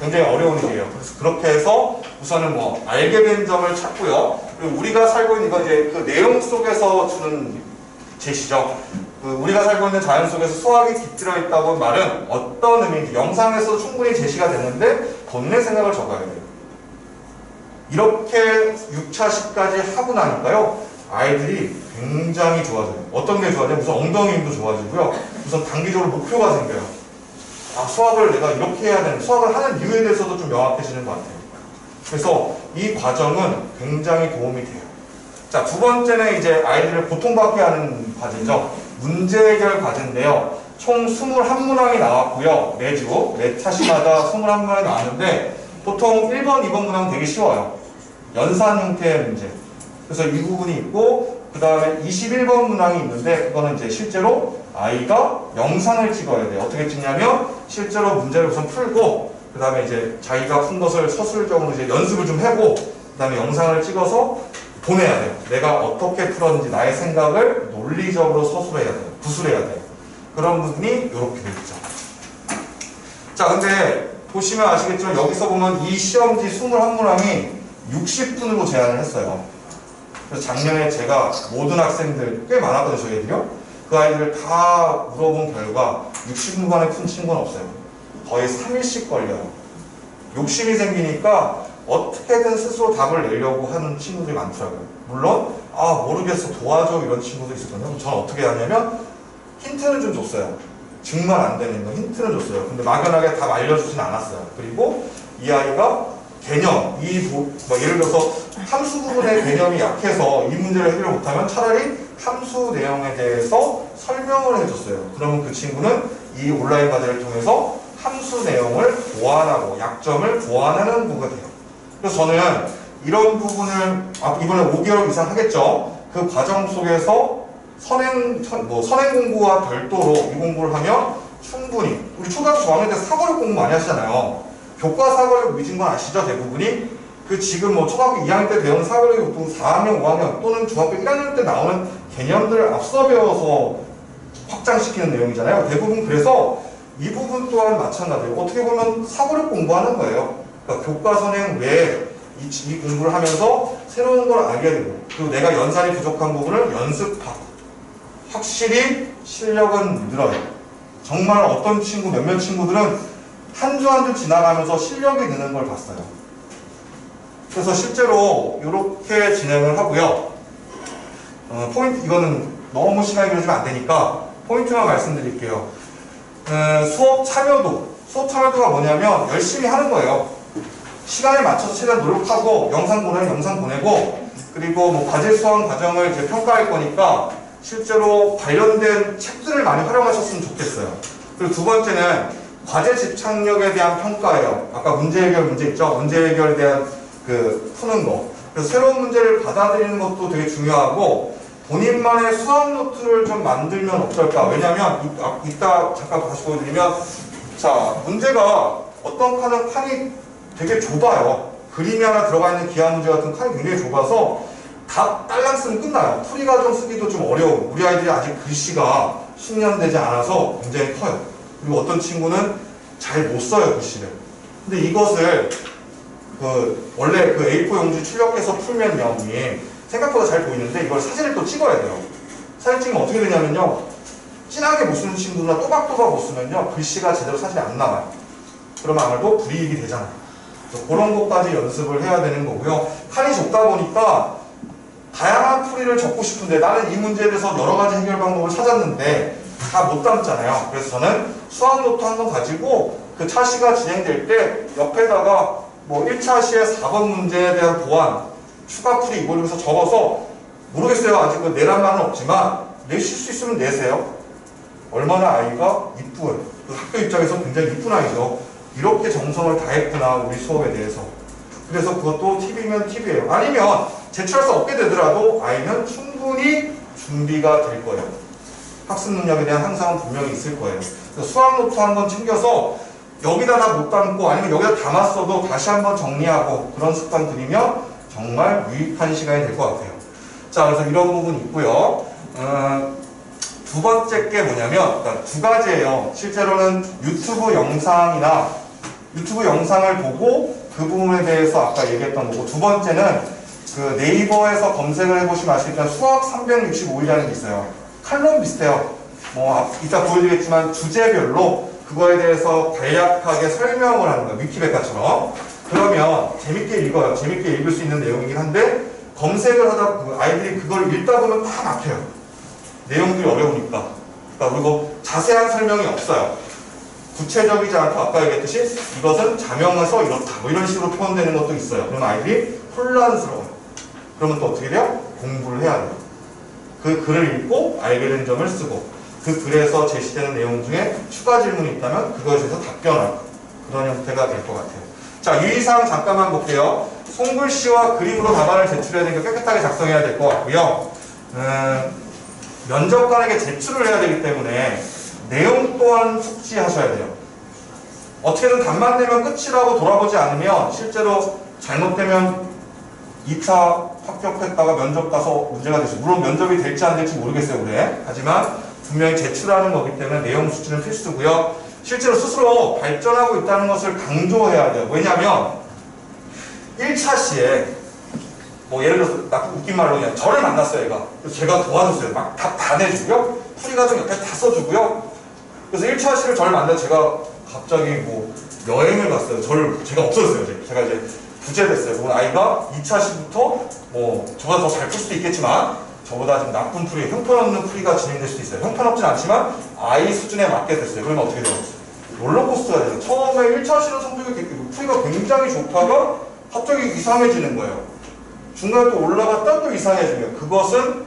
굉장히 어려운 일이에요. 그래서 그렇게 해서 우선은 뭐 알게 된 점을 찾고요. 그리고 우리가 살고 있는 이건 이제 그 내용 속에서 주는 제시죠. 그 우리가 살고 있는 자연 속에서 수학이 깃들어 있다고 말은 어떤 의미인지 영상에서 충분히 제시가 됐는데 본인의 생각을 적어야 돼요. 이렇게 6차, 10까지 하고 나니까요. 아이들이 굉장히 좋아져요. 어떤 게 좋아져요? 우선 엉덩이 힘도 좋아지고요. 우선 단기적으로 목표가 생겨요. 아, 수학을 내가 이렇게 해야 되는, 수학을 하는 이유에 대해서도 좀 명확해지는 것 같아요. 그래서 이 과정은 굉장히 도움이 돼요. 자, 두 번째는 이제 아이들을 고통받게 하는 과제죠. 문제 해결 과제인데요. 총 21문항이 나왔고요. 매주, 매 차시마다 21문항이 나왔는데 보통 1번, 2번 문항은 되게 쉬워요. 연산 형태의 문제. 그래서 이 부분이 있고 그 다음에 21번 문항이 있는데 그거는 이제 실제로 아이가 영상을 찍어야 돼요. 어떻게 찍냐면 실제로 문제를 우선 풀고 그 다음에 이제 자기가 푼 것을 서술적으로 이제 연습을 좀 해보고 그 다음에 영상을 찍어서 보내야 돼요. 내가 어떻게 풀었는지 나의 생각을 논리적으로 서술해야 돼요. 구술해야 돼요. 그런 부분이 이렇게 되어 있죠. 자, 근데 보시면 아시겠지만 여기서 보면 이 시험지 21문항이 60분으로 제한을 했어요. 그래서 작년에 제가 모든 학생들 꽤 많았거든요. 저희 애들이요. 그 아이들을 다 물어본 결과 60분만에 푼 친구는 없어요. 거의 3일씩 걸려요. 욕심이 생기니까 어떻게든 스스로 답을 내려고 하는 친구들이 많더라고요. 물론 모르겠어 도와줘 이런 친구도 있었거든요. 저는 어떻게 하냐면 힌트는 좀 줬어요. 증말 안 되는 거 힌트는 줬어요. 근데 막연하게 답 알려주진 않았어요. 그리고 이 아이가 개념, 예를 들어서 함수 부분의 개념이 약해서 이 문제를 해결 못하면 차라리 함수 내용에 대해서 설명을 해줬어요. 그러면 그 친구는 이 온라인 과제를 통해서 함수 내용을 보완하고 약점을 보완하는 부분이 돼요. 그래서 저는 이런 부분을 이번에 5개월 이상 하겠죠. 그 과정 속에서 선행 공부와 별도로 이 공부를 하면 충분히 우리 초등학교 저학년 때 사고력 공부 많이 하시잖아요. 교과 사고력 위주인 건 아시죠? 대부분이 그 지금 초등학교 2학년 때 배우는 사고력이 보통 4학년, 5학년 또는 중학교 1학년 때 나오는 개념들을 앞서 배워서 확장시키는 내용이잖아요. 대부분 그래서 이 부분 또한 마찬가지예요. 어떻게 보면 사고력 공부하는 거예요. 그러니까 교과 선행 외에 이 공부를 하면서 새로운 걸 알게 되고 그리고 내가 연산이 부족한 부분을 연습하고 확실히 실력은 늘어요. 정말 어떤 친구, 몇몇 친구들은 한 주 한 주 지나가면서 실력이 느는 걸 봤어요. 그래서 실제로 이렇게 진행을 하고요. 포인트, 이거는 너무 시간이 길어지면 안 되니까 포인트만 말씀드릴게요. 수업 참여도가 뭐냐면 열심히 하는 거예요. 시간에 맞춰서 최대한 노력하고 영상 보내면 영상 보내고 그리고 과제 수강 과정을 이제 평가할 거니까 실제로 관련된 책들을 많이 활용하셨으면 좋겠어요. 그리고 두 번째는 과제 집착력에 대한 평가예요. 아까 문제 해결 문제 있죠? 문제 해결에 대한 푸는 거. 그래서 새로운 문제를 받아들이는 것도 되게 중요하고 본인만의 수학 노트를 좀 만들면 어떨까? 왜냐면 이따 잠깐 다시 보여드리면 자, 문제가 어떤 칸이 되게 좁아요. 그림이 하나 들어가 있는 기하 문제 같은 칸이 굉장히 좁아서 답 딸랑 쓰면 끝나요. 풀이 과정 쓰기도 좀 어려워. 우리 아이들이 아직 글씨가 숙련되지 않아서 굉장히 커요. 그리고 어떤 친구는 잘 못 써요, 글씨를. 근데 이것을 원래 A4 용지 출력해서 풀면요, 생각보다 잘 보이는데 이걸 사진을 또 찍어야 돼요. 사진 찍으면 어떻게 되냐면요. 진하게 못 쓰는 친구나 또박또박 못 쓰면요 글씨가 제대로 사진이 안 나와요. 그러면 아무래도 불이익이 되잖아요. 그래서 그런 것까지 연습을 해야 되는 거고요. 칸이 적다 보니까 다양한 풀이를 적고 싶은데 나는 이 문제에 대해서 여러 가지 해결 방법을 찾았는데 다 못 담잖아요. 그래서 저는 수학 노트 한 번 가지고 그 차시가 진행될 때 옆에다가 뭐 1차 시의 4번 문제에 대한 보완, 추가 풀이 이걸 여기서 적어서 모르겠어요. 아직 그 내란 말은 없지만 내실 수 있으면 내세요. 얼마나 아이가 이쁘요. 그 학교 입장에서 굉장히 이쁜 아이죠. 이렇게 정성을 다했구나 우리 수업에 대해서. 그래서 그것도 팁이면 팁이에요. 아니면 제출할 수 없게 되더라도 아이는 충분히 준비가 될 거예요. 학습 능력에 대한 향상은 분명히 있을 거예요. 그래서 수학 노트 한번 챙겨서 여기다 다 못 담고 아니면 여기다 담았어도 다시 한번 정리하고 그런 습관 들이면 정말 유익한 시간이 될 것 같아요. 자, 그래서 이런 부분이 있고요. 두 번째 게 뭐냐면 그러니까 두 가지예요. 실제로는 유튜브 영상이나 유튜브 영상을 보고 그 부분에 대해서 아까 얘기했던 거고, 두 번째는 그 네이버에서 검색을 해보시면 아시겠지만 수학 365일이라는 게 있어요. 칼럼 비슷해요. 뭐 이따 보여드리겠지만 주제별로 그거에 대해서 간략하게 설명을 하는 거예요. 위키백과처럼. 그러면 재밌게 읽어요. 재밌게 읽을 수 있는 내용이긴 한데 검색을 하다 아이들이 그걸 읽다 보면 다 막혀요. 내용들이 어려우니까. 그러니까 그리고 자세한 설명이 없어요. 구체적이지 않고 아까 얘기했듯이 이것은 자명해서 이렇다 뭐 이런 식으로 표현되는 것도 있어요. 그럼 아이들이 혼란스러워요. 그러면 또 어떻게 돼요? 공부를 해야 돼요. 그 글을 읽고 알게 된 점을 쓰고 그 글에서 제시되는 내용 중에 추가 질문이 있다면 그것에 대해서 답변하고 그런 형태가 될 것 같아요. 자, 유의사항 잠깐만 볼게요. 손글씨와 그림으로 답안을 제출해야 되니까 깨끗하게 작성해야 될 것 같고요. 면접관에게 제출을 해야 되기 때문에 내용 또한 숙지하셔야 돼요. 어떻게든 답만 내면 끝이라고 돌아보지 않으면 실제로 잘못되면 2차 합격했다가 면접 가서 문제가 됐어요. 물론 면접이 될지 안 될지 모르겠어요, 올해. 하지만 분명히 제출하는 거기 때문에 내용 숙지는 필수고요. 실제로 스스로 발전하고 있다는 것을 강조해야 돼요. 왜냐하면 1차 시에 뭐 예를 들어서 나 웃긴 말로 그냥 저를 만났어요, 얘가. 그래서 제가 도와줬어요. 막 답 다 내주고요. 풀이가 좀 옆에 다 써주고요. 그래서 1차 시를 저를 만나 제가 갑자기 뭐 여행을 갔어요. 제가 없어졌어요. 제가 이제 부재됐어요. 그건 아이가 2차 시부터 뭐 저보다 더 잘 풀 수도 있겠지만 저보다 좀 나쁜 풀이, 형편없는 풀이가 진행될 수도 있어요. 형편없진 않지만 아이 수준에 맞게 됐어요. 그러면 어떻게 돼요? 롤러코스터가 돼요. 처음에 1차 시는 성적이 풀이가 굉장히 좋다가 갑자기 이상해지는 거예요. 중간에 또 올라갔다 또 이상해지면 그것은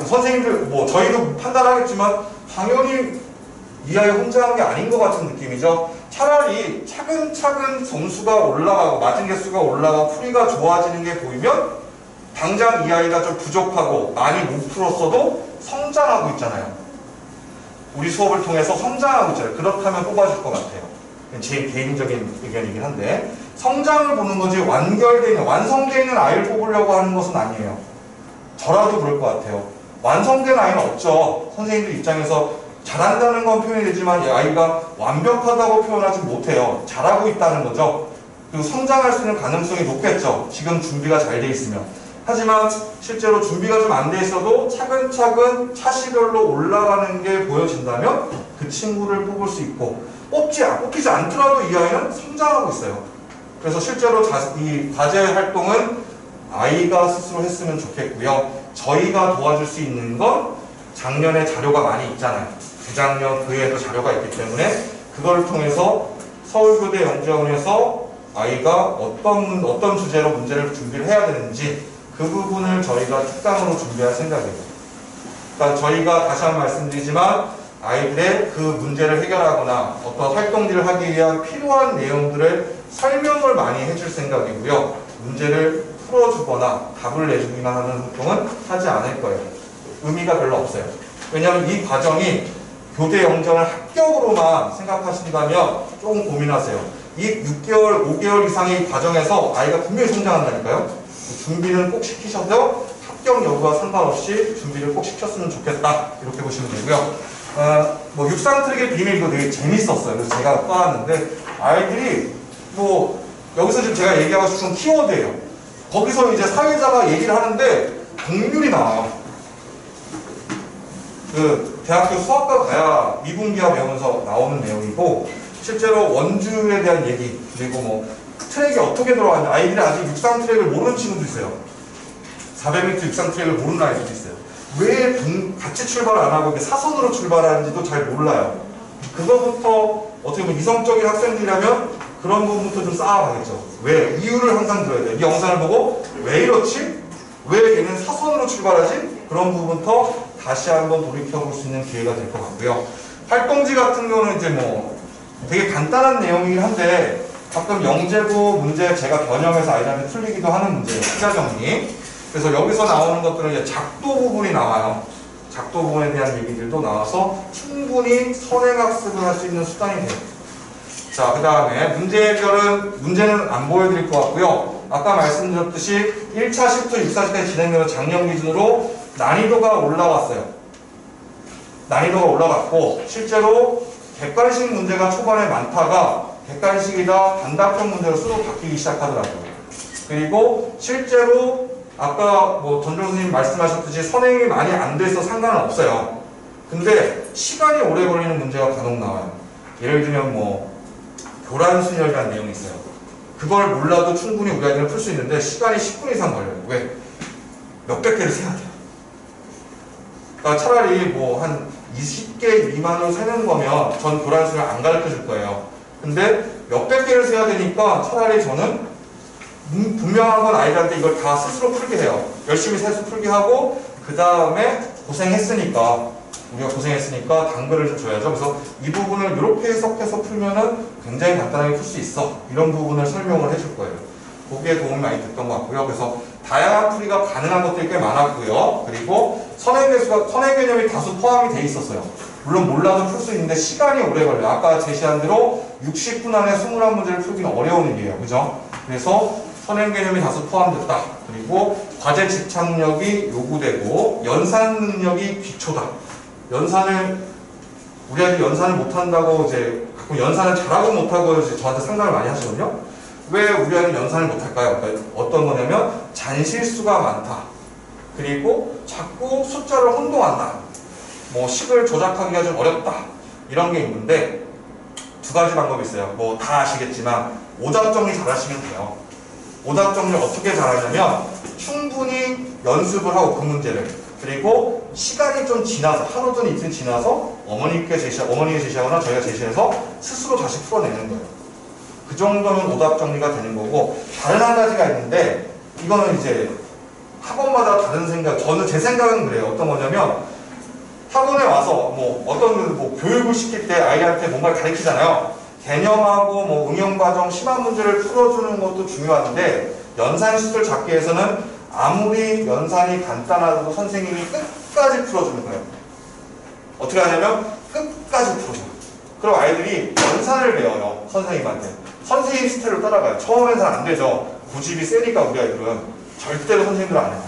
선생님들 뭐 저희도 판단하겠지만 당연히 이 아이 혼자 하는 게 아닌 것 같은 느낌이죠. 차라리 차근차근 점수가 올라가고 맞은 개수가 올라가고 풀이가 좋아지는 게 보이면 당장 이 아이가 좀 부족하고 많이 못 풀었어도 성장하고 있잖아요. 우리 수업을 통해서 성장하고 있잖아요. 그렇다면 뽑아줄 것 같아요. 제 개인적인 의견이긴 한데 성장을 보는 거지 완성되어 있는 아이를 뽑으려고 하는 것은 아니에요. 저라도 그럴 것 같아요. 완성된 아이는 없죠. 선생님들 입장에서 잘한다는 건 표현이 되지만 이 아이가 완벽하다고 표현하지 못해요. 잘하고 있다는 거죠. 그리고 성장할 수 있는 가능성이 높겠죠. 지금 준비가 잘 돼 있으면. 하지만 실제로 준비가 좀 안 돼 있어도 차근차근 차시별로 올라가는 게 보여진다면 그 친구를 뽑을 수 있고 뽑히지 않더라도 이 아이는 성장하고 있어요. 그래서 실제로 이 과제 활동은 아이가 스스로 했으면 좋겠고요. 저희가 도와줄 수 있는 건 작년에 자료가 많이 있잖아요. 재작년 그 해에도 자료가 있기 때문에 그걸 통해서 서울교대 영재원에서 아이가 어떤 주제로 문제를 준비를 해야 되는지 그 부분을 저희가 특강으로 준비할 생각이에요. 그러니까 저희가 다시 한번 말씀드리지만 아이들의 그 문제를 해결하거나 어떤 활동들을 하기 위한 필요한 내용들을 설명을 많이 해줄 생각이고요. 문제를 풀어주거나 답을 내주기만 하는 활동은 하지 않을 거예요. 의미가 별로 없어요. 왜냐하면 이 과정이 교대 영정을 합격으로만 생각하신다면 조금 고민하세요. 이 6개월, 5개월 이상의 과정에서 아이가 분명히 성장한다니까요. 준비는 꼭 시키셔서 합격 여부와 상관없이 준비를 꼭 시켰으면 좋겠다. 이렇게 보시면 되고요. 뭐 육상 트랙의 비밀도 되게 재밌었어요. 그래서 제가 떠왔는데 아이들이 뭐 여기서 지금 제가 얘기하고 싶은 키워드예요. 거기서 이제 사회자가 얘기를 하는데 동률이 나와요. 대학교 수학과 가야 미분기하 배우면서 나오는 내용이고 실제로 원주에 대한 얘기 그리고 뭐 트랙이 어떻게 들어가는지 아이들이 아직 육상 트랙을 모르는 친구도 있어요. 400m 육상 트랙을 모르는 아이들도 있어요. 왜 같이 출발 안 하고 이렇게 사선으로 출발하는지도 잘 몰라요. 그거부터 어떻게 보면 이성적인 학생들이라면 그런 부분부터 좀 쌓아가겠죠. 왜? 이유를 항상 들어야 돼요. 이 영상을 보고 왜 이렇지? 왜 얘는 사선으로 출발하지? 그런 부분부터 다시 한번 돌이켜볼 수 있는 기회가 될 것 같고요. 활동지 같은 경우는 이제 뭐 되게 간단한 내용이긴 한데 가끔 영재고 문제 제가 변형해서 아이들한테 풀리기도 하는 문제예요. 시자 정리. 그래서 여기서 나오는 것들은 이제 작도 부분이 나와요. 작도 부분에 대한 얘기들도 나와서 충분히 선행학습을 할 수 있는 수단이 돼요. 자, 그 다음에 문제 해결은, 문제는 안 보여드릴 것 같고요. 아까 말씀드렸듯이 1차 시프트 6사시까지 진행되는 작년 기준으로 난이도가 올라왔어요. 난이도가 올라갔고 실제로 객관식 문제가 초반에 많다가 객관식이다 단답형 문제로 수로 바뀌기 시작하더라고요. 그리고 실제로 아까 뭐 전종 선생님 말씀하셨듯이 선행이 많이 안 돼서 상관은 없어요. 근데 시간이 오래 걸리는 문제가 간혹 나와요. 예를 들면 뭐 교란순열이라는 내용이 있어요. 그걸 몰라도 충분히 우리 아이들은 풀 수 있는데 시간이 10분 이상 걸려요. 왜? 몇백 개를 세야 돼요. 그러니까 차라리 뭐 한 20개 미만으로 세는 거면 전 교란순열 안 가르쳐 줄 거예요. 근데 몇백 개를 세야 되니까 차라리 저는 분명한 건 아이들한테 이걸 다 스스로 풀게 해요. 열심히 세수 풀게 하고 그 다음에 우리가 고생했으니까 단글을 좀 줘야죠. 그래서 이 부분을 이렇게 해석해서 풀면은 굉장히 간단하게 풀 수 있어. 이런 부분을 설명을 해줄 거예요. 거기에 도움이 많이 됐던 것 같고요. 그래서 다양한 풀이가 가능한 것들이 꽤 많았고요. 그리고 선행 개념이 다수 포함이 돼 있었어요. 물론 몰라도 풀 수 있는데 시간이 오래 걸려요. 아까 제시한 대로 60분 안에 21문제를 풀기는 어려운 일이에요. 그죠? 그래서 선행 개념이 다수 포함됐다. 그리고 과제 집착력이 요구되고 연산 능력이 기초다. 우리 아이들 연산을 못한다고 이제 가끔 연산을 잘하고 못하고 이제 저한테 상담을 많이 하시거든요. 왜 우리 아이들 연산을 못할까요? 그러니까 어떤 거냐면 잔실수가 많다. 그리고 자꾸 숫자를 혼동한다. 뭐 식을 조작하기가 좀 어렵다. 이런 게 있는데 두 가지 방법이 있어요. 뭐 다 아시겠지만 오답 정리 잘 하시면 돼요. 오답 정리를 어떻게 잘하냐면 충분히 연습을 하고 그 문제를 그리고 시간이 좀 지나서 하루든 이틀 지나서 어머니가 제시하거나 저희가 제시해서 스스로 다시 풀어내는 거예요. 그 정도면 오답 정리가 되는 거고 다른 한 가지가 있는데 이거는 이제 학원마다 다른 생각 저는 제 생각은 그래요. 어떤 거냐면 학원에 와서 뭐 어떤 뭐 교육을 시킬 때 아이한테 뭔가를 가르치잖아요. 개념하고 뭐 응용과정 심화 문제를 풀어주는 것도 중요한데 연산식을 잡기 위해서는 아무리 연산이 간단하다고 선생님이 끝까지 풀어주는 거예요. 어떻게 하냐면 끝까지 풀어줘요. 그럼 아이들이 연산을 배워요. 선생님한테. 선생님 스타일로 따라가요. 처음엔 잘 안 되죠. 고집이 세니까 우리 아이들은. 절대로 선생님들 안 해요.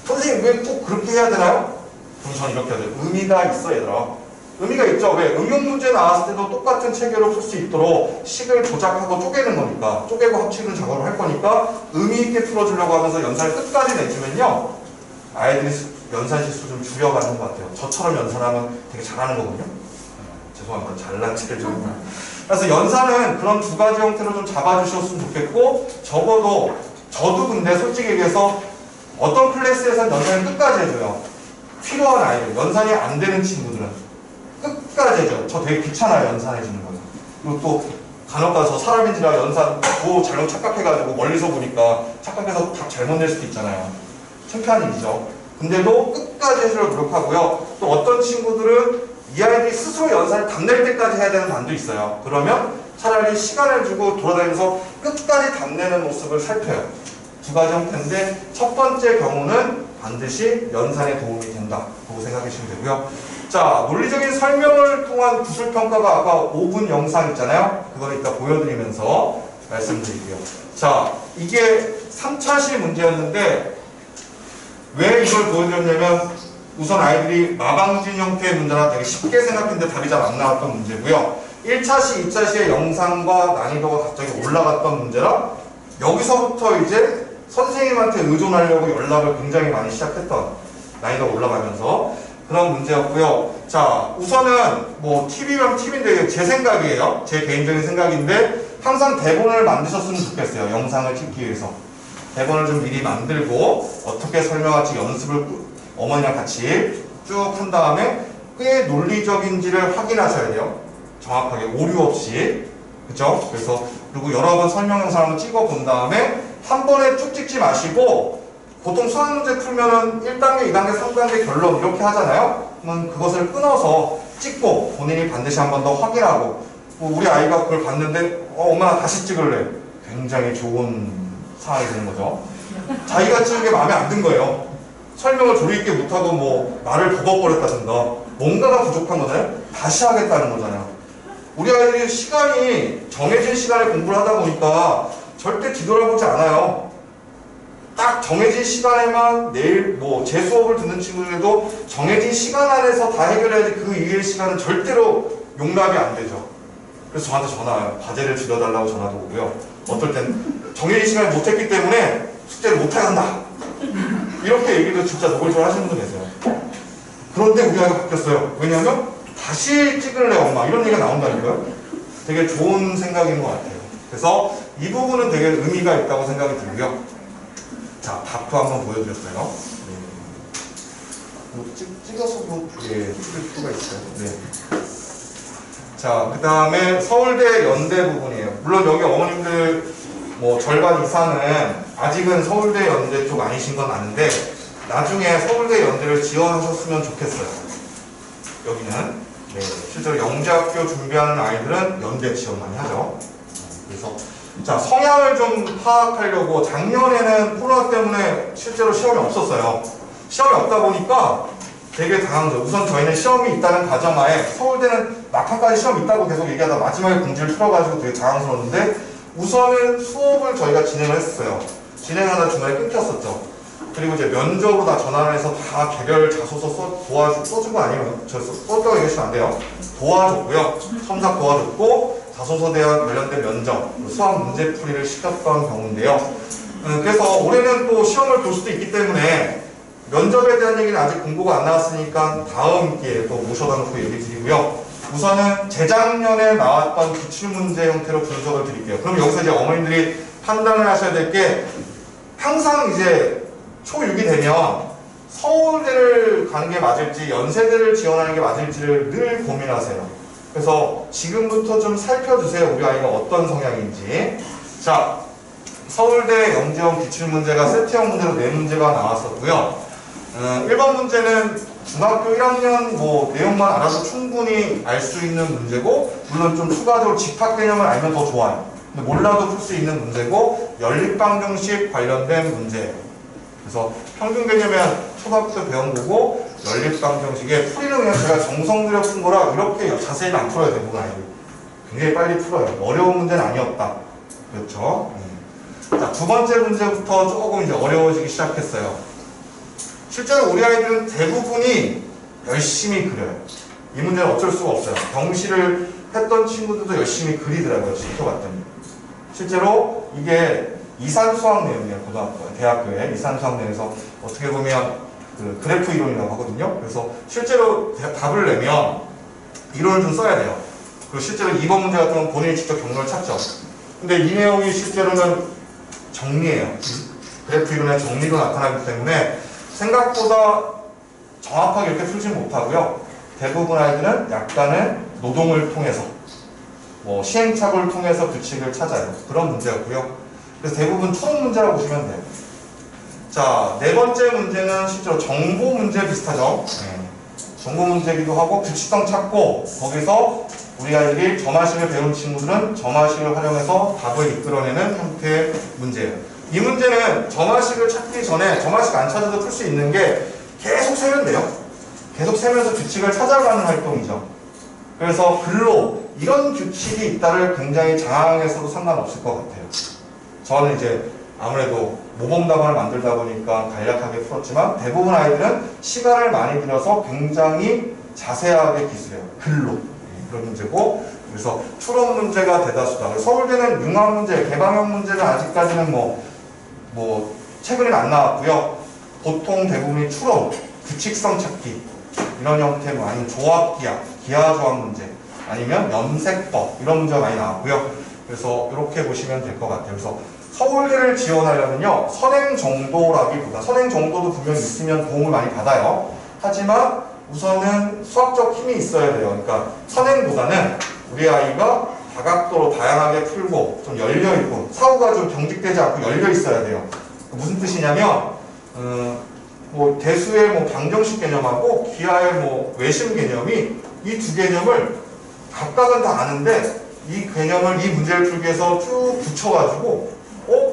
선생님 왜 꼭 그렇게 해야 되나요? 그럼 저는 이렇게 해야 돼요. 의미가 있어 얘들아. 의미가 있죠. 왜? 응용 문제 나왔을 때도 똑같은 체계로 풀 수 있도록 식을 조작하고 쪼개는 거니까 쪼개고 합치는 작업을 할 거니까 의미 있게 풀어주려고 하면서 연산을 끝까지 내주면요 아이들이 연산 실수 좀 줄여가는 것 같아요. 저처럼 연산하면 되게 잘하는 거거든요. 죄송합니다. 잘난 체를 좀. 그래서 연산은 그런 두 가지 형태로 좀 잡아주셨으면 좋겠고 적어도 저도 근데 솔직히 얘기해서 어떤 클래스에서는 연산을 끝까지 해줘요. 필요한 아이들, 연산이 안 되는 친구들은 끝까지 해줘요. 저 되게 귀찮아요, 연산해주는 거는. 그리고 또 간혹 가서 사람인지라 연산 뭐 잘못 착각해가지고 멀리서 보니까 착각해서 답 잘못 낼 수도 있잖아요. 창피한 일이죠. 근데도 끝까지 해주려고 노력하고요. 또 어떤 친구들은 이 아이들이 스스로 연산을 답낼 때까지 해야 되는 반도 있어요. 그러면 차라리 시간을 주고 돌아다니면서 끝까지 답내는 모습을 살펴요. 두 가지 형태인데 첫 번째 경우는 반드시 연산에 도움이 된다. 라고 생각하시면 되고요. 자, 논리적인 설명을 통한 구술평가가 아까 5분 영상 있잖아요. 그걸 이따 보여드리면서 말씀드릴게요. 자, 이게 3차시 문제였는데 왜 이걸 보여드렸냐면 우선 아이들이 마방진 형태의 문제나 되게 쉽게 생각했는데 답이 잘 안 나왔던 문제고요. 1차시, 2차시의 영상과 난이도가 갑자기 올라갔던 문제라 여기서부터 이제 선생님한테 의존하려고 연락을 굉장히 많이 시작했던 난이도가 올라가면서 그런 문제였고요. 자, 우선은 뭐 TV면 TV인데 제 생각이에요. 제 개인적인 생각인데 항상 대본을 만드셨으면 좋겠어요. 영상을 찍기 위해서. 대본을 좀 미리 만들고 어떻게 설명할지 연습을 어머니랑 같이 쭉 한 다음에 꽤 논리적인지를 확인하셔야 돼요. 정확하게 오류 없이. 그죠? 그래서 그리고 여러 번 설명 영상을 한번 찍어 본 다음에 한 번에 쭉 찍지 마시고 보통 수학 문제 풀면은 1단계, 2단계, 3단계 결론 이렇게 하잖아요. 그러면 그것을 끊어서 찍고 본인이 반드시 한 번 더 확인하고 우리 아이가 그걸 봤는데 엄마 나 다시 찍을래. 굉장히 좋은 상황이 되는 거죠. 자기가 찍은 게 마음에 안 든 거예요. 설명을 조리 있게 못하고 뭐 말을 버벅거렸다든가 뭔가가 부족한 거잖아요. 다시 하겠다는 거잖아요. 우리 아이들이 시간이 정해진 시간에 공부를 하다 보니까 절대 뒤돌아보지 않아요. 딱 정해진 시간에만 내일 뭐 제 수업을 듣는 친구들도 정해진 시간 안에서 다 해결해야지 그 이외의 시간은 절대로 용납이 안 되죠. 그래서 저한테 전화 와요. 과제를 줄여달라고 전화도 오고요. 어떨 땐 정해진 시간에 못했기 때문에 숙제를 못하게 한다. 이렇게 얘기도 진짜 노골적으로 하시는 분도 계세요. 그런데 우리 아이가 바뀌었어요. 왜냐하면 다시 찍을래 엄마 이런 얘기가 나온다니까요. 되게 좋은 생각인 것 같아요. 그래서 이 부분은 되게 의미가 있다고 생각이 들고요. 자, 답도 한번 보여드렸어요. 네. 찍어서도 찍을 수가 있어요. 네. 자, 그 다음에 서울대 연대 부분이에요. 물론 여기 어머님들 뭐 절반 이상은 아직은 서울대 연대 쪽 아니신 건 아는데 나중에 서울대 연대를 지원하셨으면 좋겠어요. 여기는 네, 실제로 영재학교 준비하는 아이들은 연대 지원 많이 하죠. 그래서 자, 성향을 좀 파악하려고 작년에는 코로나 때문에 실제로 시험이 없었어요. 시험이 없다 보니까 되게 당황스러워요. 우선 저희는 시험이 있다는 가정하에 서울대는 막판까지 시험이 있다고 계속 얘기하다 마지막에 공지를 풀어가지고 되게 당황스러웠는데 우선은 수업을 저희가 진행을 했어요. 진행하다 중간에 끊겼었죠. 그리고 이제 면접으로 다 전화를 해서 다 개별 자소서 써준 거 아니에요. 저 썼다고 얘기하시면 안 돼요. 도와줬고요. 첨삭 도와줬고 자소서 대한 관련된 면접, 수학 문제풀이를 시켰던 경우인데요. 그래서 올해는 또 시험을 볼 수도 있기 때문에 면접에 대한 얘기는 아직 공고가 안 나왔으니까 다음 기회에 또 모셔다 놓고 얘기 드리고요. 우선은 재작년에 나왔던 기출문제 형태로 분석을 드릴게요. 그럼 여기서 이제 어머님들이 판단을 하셔야 될 게 항상 이제 초6이 되면 서울대를 가는 게 맞을지 연세대를 지원하는 게 맞을지를 늘 고민하세요. 그래서 지금부터 좀 살펴주세요. 우리 아이가 어떤 성향인지. 자, 서울대 영재원 기출문제가 세트형 문제로 4문제가 나왔었고요. 1번 문제는 중학교 1학년 뭐 내용만 알아도 충분히 알 수 있는 문제고 물론 좀 추가적으로 집합 개념을 알면 더 좋아요. 근데 몰라도 풀 수 있는 문제고 연립방정식 관련된 문제예요. 그래서 평균 개념은 초등학교 때 배운 거고 연립방정식에 풀이는 그냥 제가 정성 들여 푼 거라 이렇게 자세히는 안 풀어야 되고 아이들 굉장히 빨리 풀어요. 어려운 문제는 아니었다. 그렇죠? 자, 두 번째 문제부터 조금 이제 어려워지기 시작했어요. 실제로 우리 아이들은 대부분이 열심히 그려요. 이 문제는 어쩔 수가 없어요. 경시를 했던 친구들도 열심히 그리더라고요. 지켜봤더니. 실제로 이게 이산수학 내용이에요. 고등학교에, 대학교에 이산수학 내용에서 어떻게 보면 그 그래프 이론이라고 하거든요. 그래서 실제로 답을 내면 이론을 좀 써야 돼요. 그리고 실제로 2번 문제 같은 건 본인이 직접 경로를 찾죠. 근데 이 내용이 실제로는 정리예요. 그래프 이론의 정리로 나타나기 때문에 생각보다 정확하게 이렇게 풀지는 못하고요. 대부분 아이들은 약간의 노동을 통해서 뭐 시행착오를 통해서 규칙을 찾아요. 그런 문제였고요. 그래서 대부분 초록 문제라고 보시면 돼요. 자, 네 번째 문제는 실제로 정보 문제 비슷하죠. 정보 문제기도 하고 규칙성 찾고 거기서 우리 아이들이 점화식을 배운 친구들은 점화식을 활용해서 답을 이끌어내는 형태의 문제예요. 이 문제는 점화식을 찾기 전에 점화식 안 찾아도 풀 수 있는 게 계속 세면 돼요. 계속 세면서 규칙을 찾아가는 활동이죠. 그래서 글로 이런 규칙이 있다를 굉장히 장황해서도 상관없을 것 같아요. 저는 이제 아무래도 모범답안을 만들다 보니까 간략하게 풀었지만 대부분 아이들은 시간을 많이 들여서 굉장히 자세하게 기술해요. 글로. 그런 문제고 그래서 추론 문제가 대다수다. 서울대는 융합 문제, 개방형 문제는 아직까지는 뭐 최근에는 안 나왔고요. 보통 대부분이 추론, 규칙성 찾기 이런 형태, 뭐 아니면 조합기하, 기하조합 문제, 아니면 염색법 이런 문제가 많이 나왔고요. 그래서 이렇게 보시면 될 것 같아요. 그래서 서울대를 지원하려면요, 선행 정도라기보다, 선행 정도도 분명히 있으면 도움을 많이 받아요. 하지만 우선은 수학적 힘이 있어야 돼요. 그러니까 선행보다는 우리 아이가 다각도로 다양하게 풀고 좀 열려있고 사고가 좀 경직되지 않고 열려있어야 돼요. 무슨 뜻이냐면 뭐 대수의 뭐 방정식 개념하고 기하의 뭐 외심 개념이 이 두 개념을 각각은 다 아는데 이 개념을 이 문제를 풀기 위해서 쭉 붙여가지고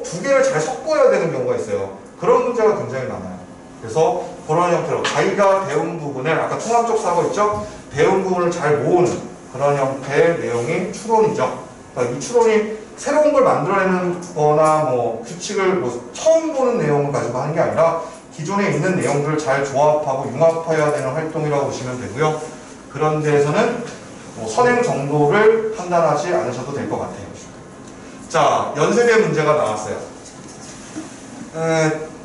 두 개를 잘 섞어야 되는 경우가 있어요. 그런 문제가 굉장히 많아요. 그래서 그런 형태로 자기가 배운 부분을 아까 통합적 사고 있죠? 배운 부분을 잘 모으는 그런 형태의 내용이 추론이죠. 그러니까 이 추론이 새로운 걸 만들어내는 거나 뭐 규칙을 뭐 처음 보는 내용을 가지고 하는 게 아니라 기존에 있는 내용들을 잘 조합하고 융합해야 되는 활동이라고 보시면 되고요. 그런 데에서는 뭐 선행 정도를 판단하지 않으셔도 될 것 같아요. 자, 연세대 문제가 나왔어요.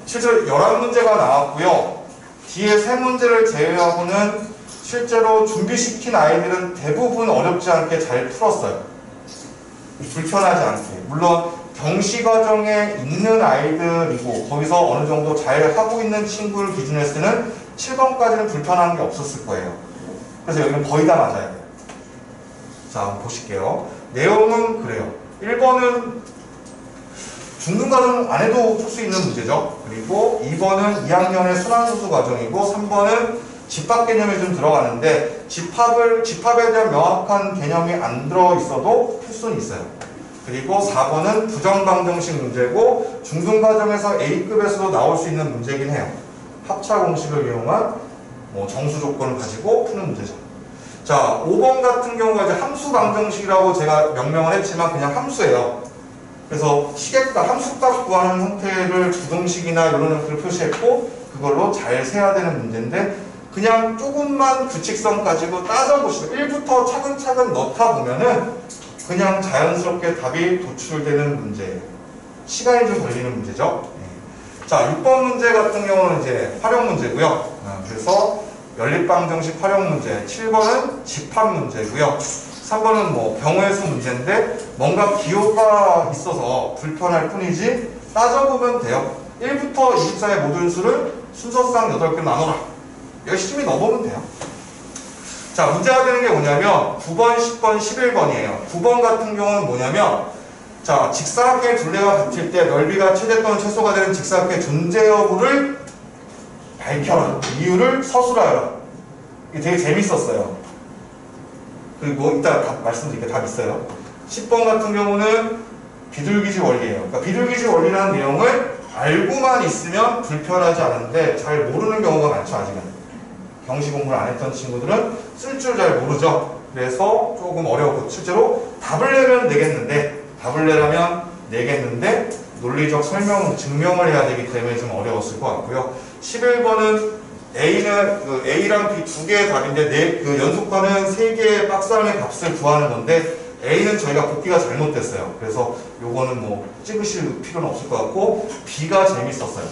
실제로 11문제가 나왔고요. 뒤에 3문제를 제외하고는 실제로 준비시킨 아이들은 대부분 어렵지 않게 잘 풀었어요. 불편하지 않게. 물론 경시과정에 있는 아이들이고 거기서 어느 정도 잘 하고 있는 친구를 기준으로 했을 때는 7번까지는 불편한 게 없었을 거예요. 그래서 여기는 거의 다 맞아야 돼요. 자, 한번 보실게요. 내용은 그래요. 1번은 중등과정 안 해도 풀 수 있는 문제죠. 그리고 2번은 2학년의 순환수수 과정이고 3번은 집합 개념이 좀 들어가는데 집합에 대한 명확한 개념이 안 들어있어도 필수는 있어요. 그리고 4번은 부정방정식 문제고 중등과정에서 A급에서도 나올 수 있는 문제긴 해요. 합차 공식을 이용한 뭐 정수 조건을 가지고 푸는 문제죠. 자, 5번 같은 경우가 이제 함수 방정식이라고 제가 명명을 했지만 그냥 함수예요. 그래서 시계값, 함수값 구하는 형태를 부등식이나 이런 형태를 표시했고 그걸로 잘 세야 되는 문제인데 그냥 조금만 규칙성 가지고 따져보시고 1부터 차근차근 넣다 보면은 그냥 자연스럽게 답이 도출되는 문제예요. 시간이 좀 걸리는 문제죠. 자, 6번 문제 같은 경우는 이제 활용 문제고요. 그래서 연립방정식 활용 문제, 7번은 집합 문제고요. 3번은 뭐 경우의 수 문제인데 뭔가 기호가 있어서 불편할 뿐이지 따져보면 돼요. 1부터 24의 모든 수를 순서상 8개 나눠라. 열심히 넣어보면 돼요. 자, 문제가 되는 게 뭐냐면 9번, 10번, 11번이에요. 9번 같은 경우는 뭐냐면 자, 직사각형의 둘레가 같을 때 넓이가 최대 또는 최소가 되는 직사각형의 존재 여부를 밝혀라. 이유를 서술하여라. 이게 되게 재밌었어요. 그리고 이따 말씀드릴게요. 답 있어요. 10번 같은 경우는 비둘기집 원리예요. 그러니까 비둘기집 원리라는 내용을 알고만 있으면 불편하지 않은데 잘 모르는 경우가 많죠. 아직은. 경시 공부를 안 했던 친구들은 쓸 줄 잘 모르죠. 그래서 조금 어려웠고 실제로 답을 내면 내겠는데 논리적 설명, 증명을 해야 되기 때문에 좀 어려웠을 것 같고요. 11번은 A랑 B 두 개의 답인데 그 연속하는 세 개의 박스 안의 값을 구하는 건데 A는 저희가 곱기가 잘못됐어요. 그래서 요거는 뭐 찍으실 필요는 없을 것 같고 B가 재밌었어요.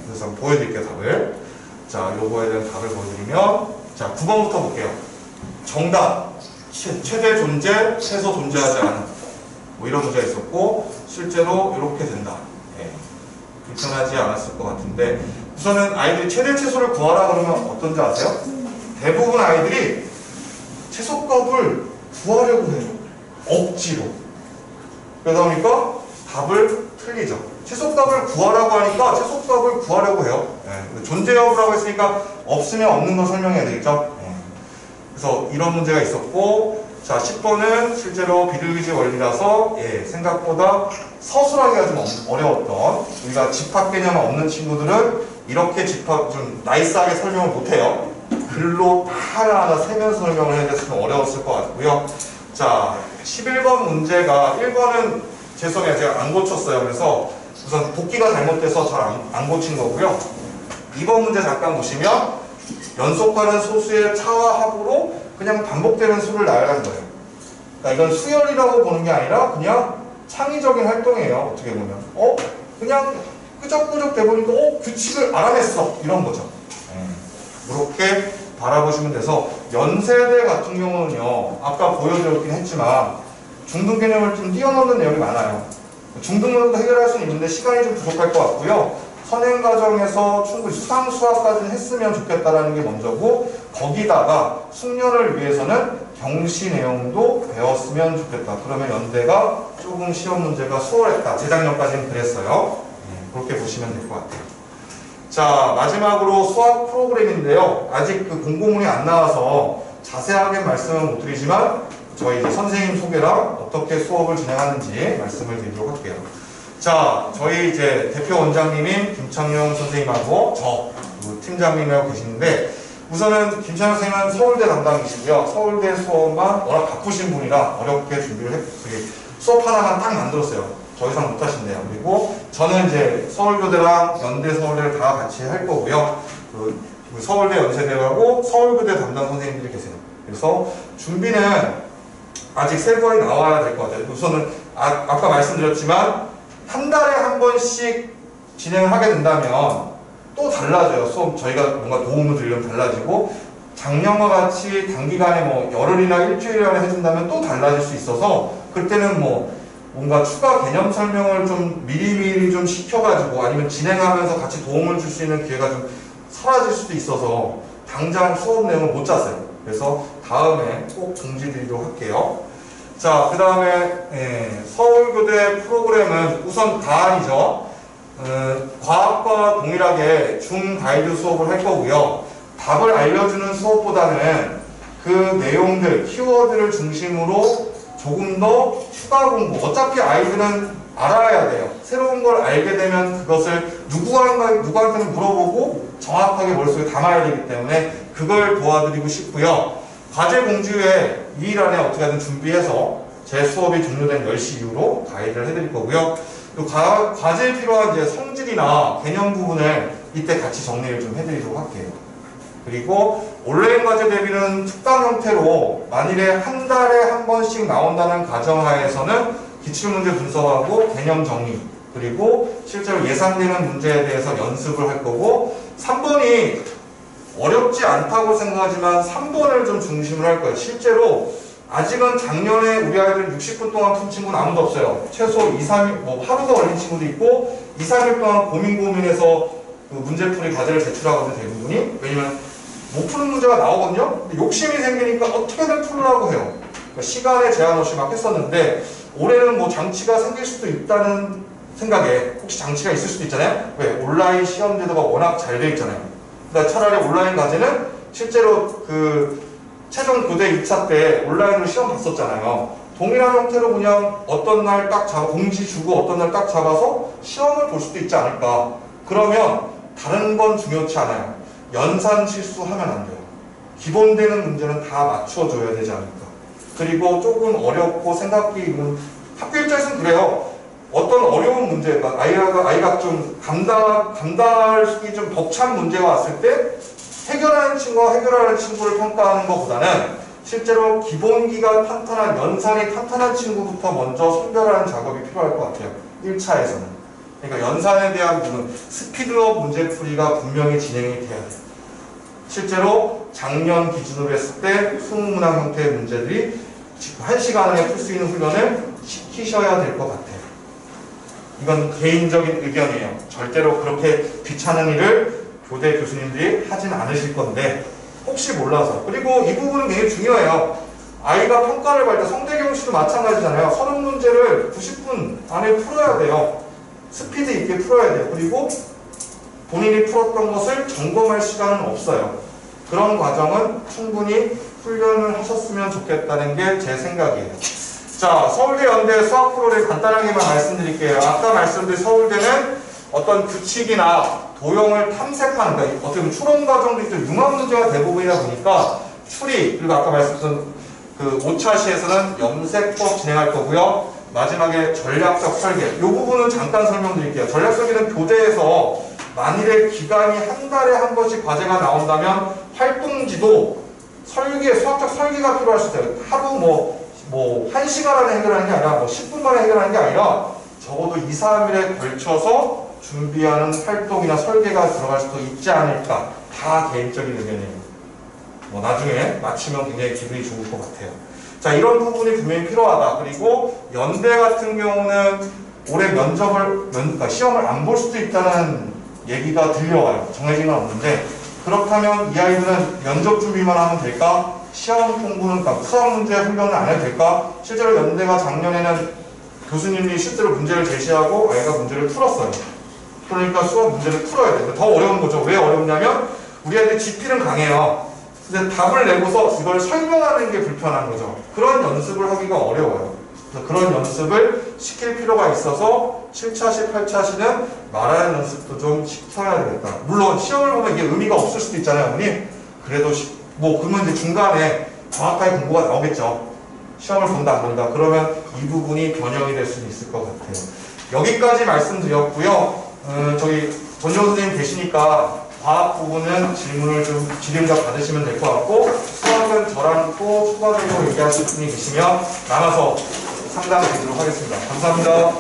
그래서 보여드릴게요. 답을. 자, 요거에 대한 답을 보여드리면 자, 9번부터 볼게요. 정답 최대 존재, 최소 존재하지 않은 뭐 이런 문제가 있었고 실제로 이렇게 된다. 불편하지 않았을 것 같은데 우선은 아이들이 최대 최소를 구하라 그러면 어떤지 아세요? 대부분 아이들이 최소값을 구하려고 해요. 억지로. 그러다 보니까 답을 틀리죠. 최소값을 구하라고 하니까 최소값을 구하려고 해요. 존재 여부라고 했으니까 없으면 없는 걸 설명해야 되겠죠. 그래서 이런 문제가 있었고 자, 10번은 실제로 비둘기집 원리라서 생각보다 서술하기가 좀 어려웠던 우리가 집합 개념 없는 친구들은 이렇게 집합 좀 나이스하게 설명을 못해요. 글로 다 하나하나 세면서 설명을 해야 돼서 좀 어려웠을 것 같고요. 자, 11번 문제가 1번은 죄송해요. 제가 안 고쳤어요. 그래서 우선 복기가 잘못돼서 잘 안 고친 거고요. 2번 문제 잠깐 보시면 연속하는 소수의 차와 합으로 그냥 반복되는 수를 나열한 거예요. 그러니까 이건 수열이라고 보는 게 아니라 그냥 창의적인 활동이에요. 어떻게 보면. 그냥 끄적끄적 대보니까 규칙을 알아냈어. 이런 거죠. 이렇게 바라보시면 돼서 연세대 같은 경우는요, 아까 보여드렸긴 했지만 중등 개념을 좀 뛰어넘는 내용이 많아요. 중등문도 해결할 수는 있는데 시간이 좀 부족할 것 같고요. 선행 과정에서 충분히 수상 수학까지는 했으면 좋겠다라는 게 먼저고, 거기다가 숙련을 위해서는 경시 내용도 배웠으면 좋겠다. 그러면 연대가 조금 시험 문제가 수월했다. 재작년까지는 그랬어요. 그렇게 보시면 될 것 같아요. 자, 마지막으로 수학 프로그램인데요. 아직 그 공고문이 안 나와서 자세하게 말씀은 못 드리지만 저희 이제 선생님 소개랑 어떻게 수업을 진행하는지 말씀을 드리도록 할게요. 자, 저희 이제 대표 원장님인 김창영 선생님하고 저 팀장님하고 계시는데, 우선은 김창영 선생님은 서울대 담당이시고요. 서울대 수업만 워낙 바쁘신 분이라 어렵게 준비를 했어요. 수업 하나만 딱 만들었어요. 더 이상 못 하신대요. 그리고 저는 이제 서울교대랑 연대 서울대를 다 같이 할 거고요. 그 서울대 연세대하고 서울교대 담당 선생님들이 계세요. 그래서 준비는 아직 세부하게 나와야 될 것 같아요. 우선은 아까 말씀드렸지만 한 달에 한 번씩 진행을 하게 된다면 또 달라져요. 수업 저희가 뭔가 도움을 드리려면 달라지고, 작년과 같이 단기간에 뭐 열흘이나 일주일 안에 해준다면 또 달라질 수 있어서, 그때는 뭐 뭔가 추가 개념 설명을 좀 미리미리 좀 시켜가지고 아니면 진행하면서 같이 도움을 줄 수 있는 기회가 좀 사라질 수도 있어서 당장 수업 내용을 못 짰어요. 그래서 다음에 꼭 공지 드리도록 할게요. 자, 그 다음에 서울교대 프로그램은 우선 가안이죠. 과학과 동일하게 중 가이드 수업을 할 거고요. 답을 알려주는 수업보다는 그 내용들, 키워드를 중심으로 조금 더 추가 공부. 어차피 아이들은 알아야 돼요. 새로운 걸 알게 되면 그것을 누구한테는 물어보고 정확하게 머릿속에 담아야 되기 때문에 그걸 도와드리고 싶고요. 과제 공지에 2일 안에 어떻게든 준비해서 제 수업이 종료된 10시 이후로 가이드를 해드릴 거고요. 과제에 필요한 이제 성질이나 개념 부분을 이때 같이 정리를 좀 해드리도록 할게요. 그리고 온라인 과제 대비는 특강 형태로 만일에 한 달에 한 번씩 나온다는 가정하에서는 기출문제 분석하고 개념 정리, 그리고 실제로 예상되는 문제에 대해서 연습을 할 거고, 3번이 어렵지 않다고 생각하지만 3번을 좀 중심으로 할 거예요. 실제로 아직은 작년에 우리 아이들 60분 동안 푼 친구는 아무도 없어요. 최소 2, 3일, 뭐 하루가 걸린 친구도 있고 2, 3일 동안 고민해서 그 문제풀이 과제를 제출하거든요, 대부분이. 왜냐면 못 푸는 문제가 나오거든요. 근데 욕심이 생기니까 어떻게든 풀으려고 해요. 그러니까 시간에 제한 없이 막 했었는데, 올해는 뭐 장치가 생길 수도 있다는 생각에, 혹시 장치가 있을 수도 있잖아요. 왜? 온라인 시험 제도가 워낙 잘 돼 있잖아요. 그러니까 차라리 온라인 과제는 실제로 그 최종 교대 2차 때 온라인으로 시험 봤었잖아요. 동일한 형태로 그냥 어떤 날 딱 잡아, 공지 주고 어떤 날 딱 잡아서 시험을 볼 수도 있지 않을까. 그러면 다른 건 중요치 않아요. 연산 실수하면 안 돼요. 기본 되는 문제는 다 맞춰줘야 되지 않을까. 그리고 조금 어렵고 생각이 학교 입장에서는 그래요. 어떤 어려운 문제, 아이가 좀 감당하기 좀 벅찬 문제가 왔을 때 해결하는 친구와 해결하는 친구를 평가하는 것보다는 실제로 기본기가 탄탄한, 연산이 탄탄한 친구부터 먼저 선별하는 작업이 필요할 것 같아요. 1차에서는. 그러니까 연산에 대한 부분, 스피드업 문제풀이가 분명히 진행이 돼야 돼요. 실제로 작년 기준으로 했을 때 20문항 형태의 문제들이 1시간 안에 풀 수 있는 훈련을 시키셔야 될 것 같아요. 이건 개인적인 의견이에요. 절대로 그렇게 귀찮은 일을 교대 교수님들이 하진 않으실 건데 혹시 몰라서. 그리고 이 부분은 굉장히 중요해요. 아이가 평가를 받을 때 성대경 씨도 마찬가지잖아요. 30문제를 90분 안에 풀어야 돼요. 스피드 있게 풀어야 돼요. 그리고 본인이 풀었던 것을 점검할 시간은 없어요. 그런 과정은 충분히 훈련을 하셨으면 좋겠다는 게 제 생각이에요. 자, 서울대 연대 수학 프로를 간단하게만 말씀드릴게요. 아까 말씀드린 서울대는 어떤 규칙이나 도형을 탐색하는, 그러니까 어떻게 보면 추론 과정도 있고 융합 문제가 대부분이다 보니까 추리, 그리고 아까 말씀드린 그 5차 시에서는 염색법 진행할 거고요. 마지막에 전략적 설계. 이 부분은 잠깐 설명드릴게요. 전략 설계는 교대에서 만일에 기간이 한 달에 한 번씩 과제가 나온다면 활동지도 수학적 설계가 필요할 수 있어요. 하루 뭐 1시간 안에 해결하는 게 아니라 10분 만에 해결하는 게 아니라 적어도 2, 3일에 걸쳐서 준비하는 활동이나 설계가 들어갈 수도 있지 않을까. 다 개인적인 의견이에요. 나중에 맞추면 굉장히 기분이 좋을 것 같아요. 자, 이런 부분이 분명히 필요하다. 그리고 연대 같은 경우는 올해 그러니까 시험을 안 볼 수도 있다는 얘기가 들려와요. 정해진 건 없는데, 그렇다면 이 아이들은 면접 준비만 하면 될까? 시험 공부는, 그러니까 수학 문제 훈련을 안 해도 될까? 실제로 연대가 작년에는 교수님이 실제로 문제를 제시하고 아이가 문제를 풀었어요. 그러니까 수학 문제를 풀어야 돼요. 더 어려운 거죠. 왜 어렵냐면 우리 아이들 지필은 강해요. 근데 답을 내고서 이걸 설명하는 게 불편한 거죠. 그런 연습을 하기가 어려워요. 그래서 그런 연습을 시킬 필요가 있어서 7차 시, 8차 시는 말하는 연습도 좀 시켜야 되겠다. 물론 시험을 보면 이게 의미가 없을 수도 있잖아요, 어머님. 그래도 그러면 이제 중간에 정확하게 공부가 나오겠죠. 시험을 본다 안 본다. 그러면 이 부분이 변형이 될 수는 있을 것 같아요. 여기까지 말씀드렸고요. 저기 전용 선생님 계시니까 과학 부분은 질문을 좀 질의응답 받으시면 될 것 같고, 수학은 저랑 또 추가적으로 얘기하실 분이 계시면 나눠서 상담 드리도록 하겠습니다. 감사합니다.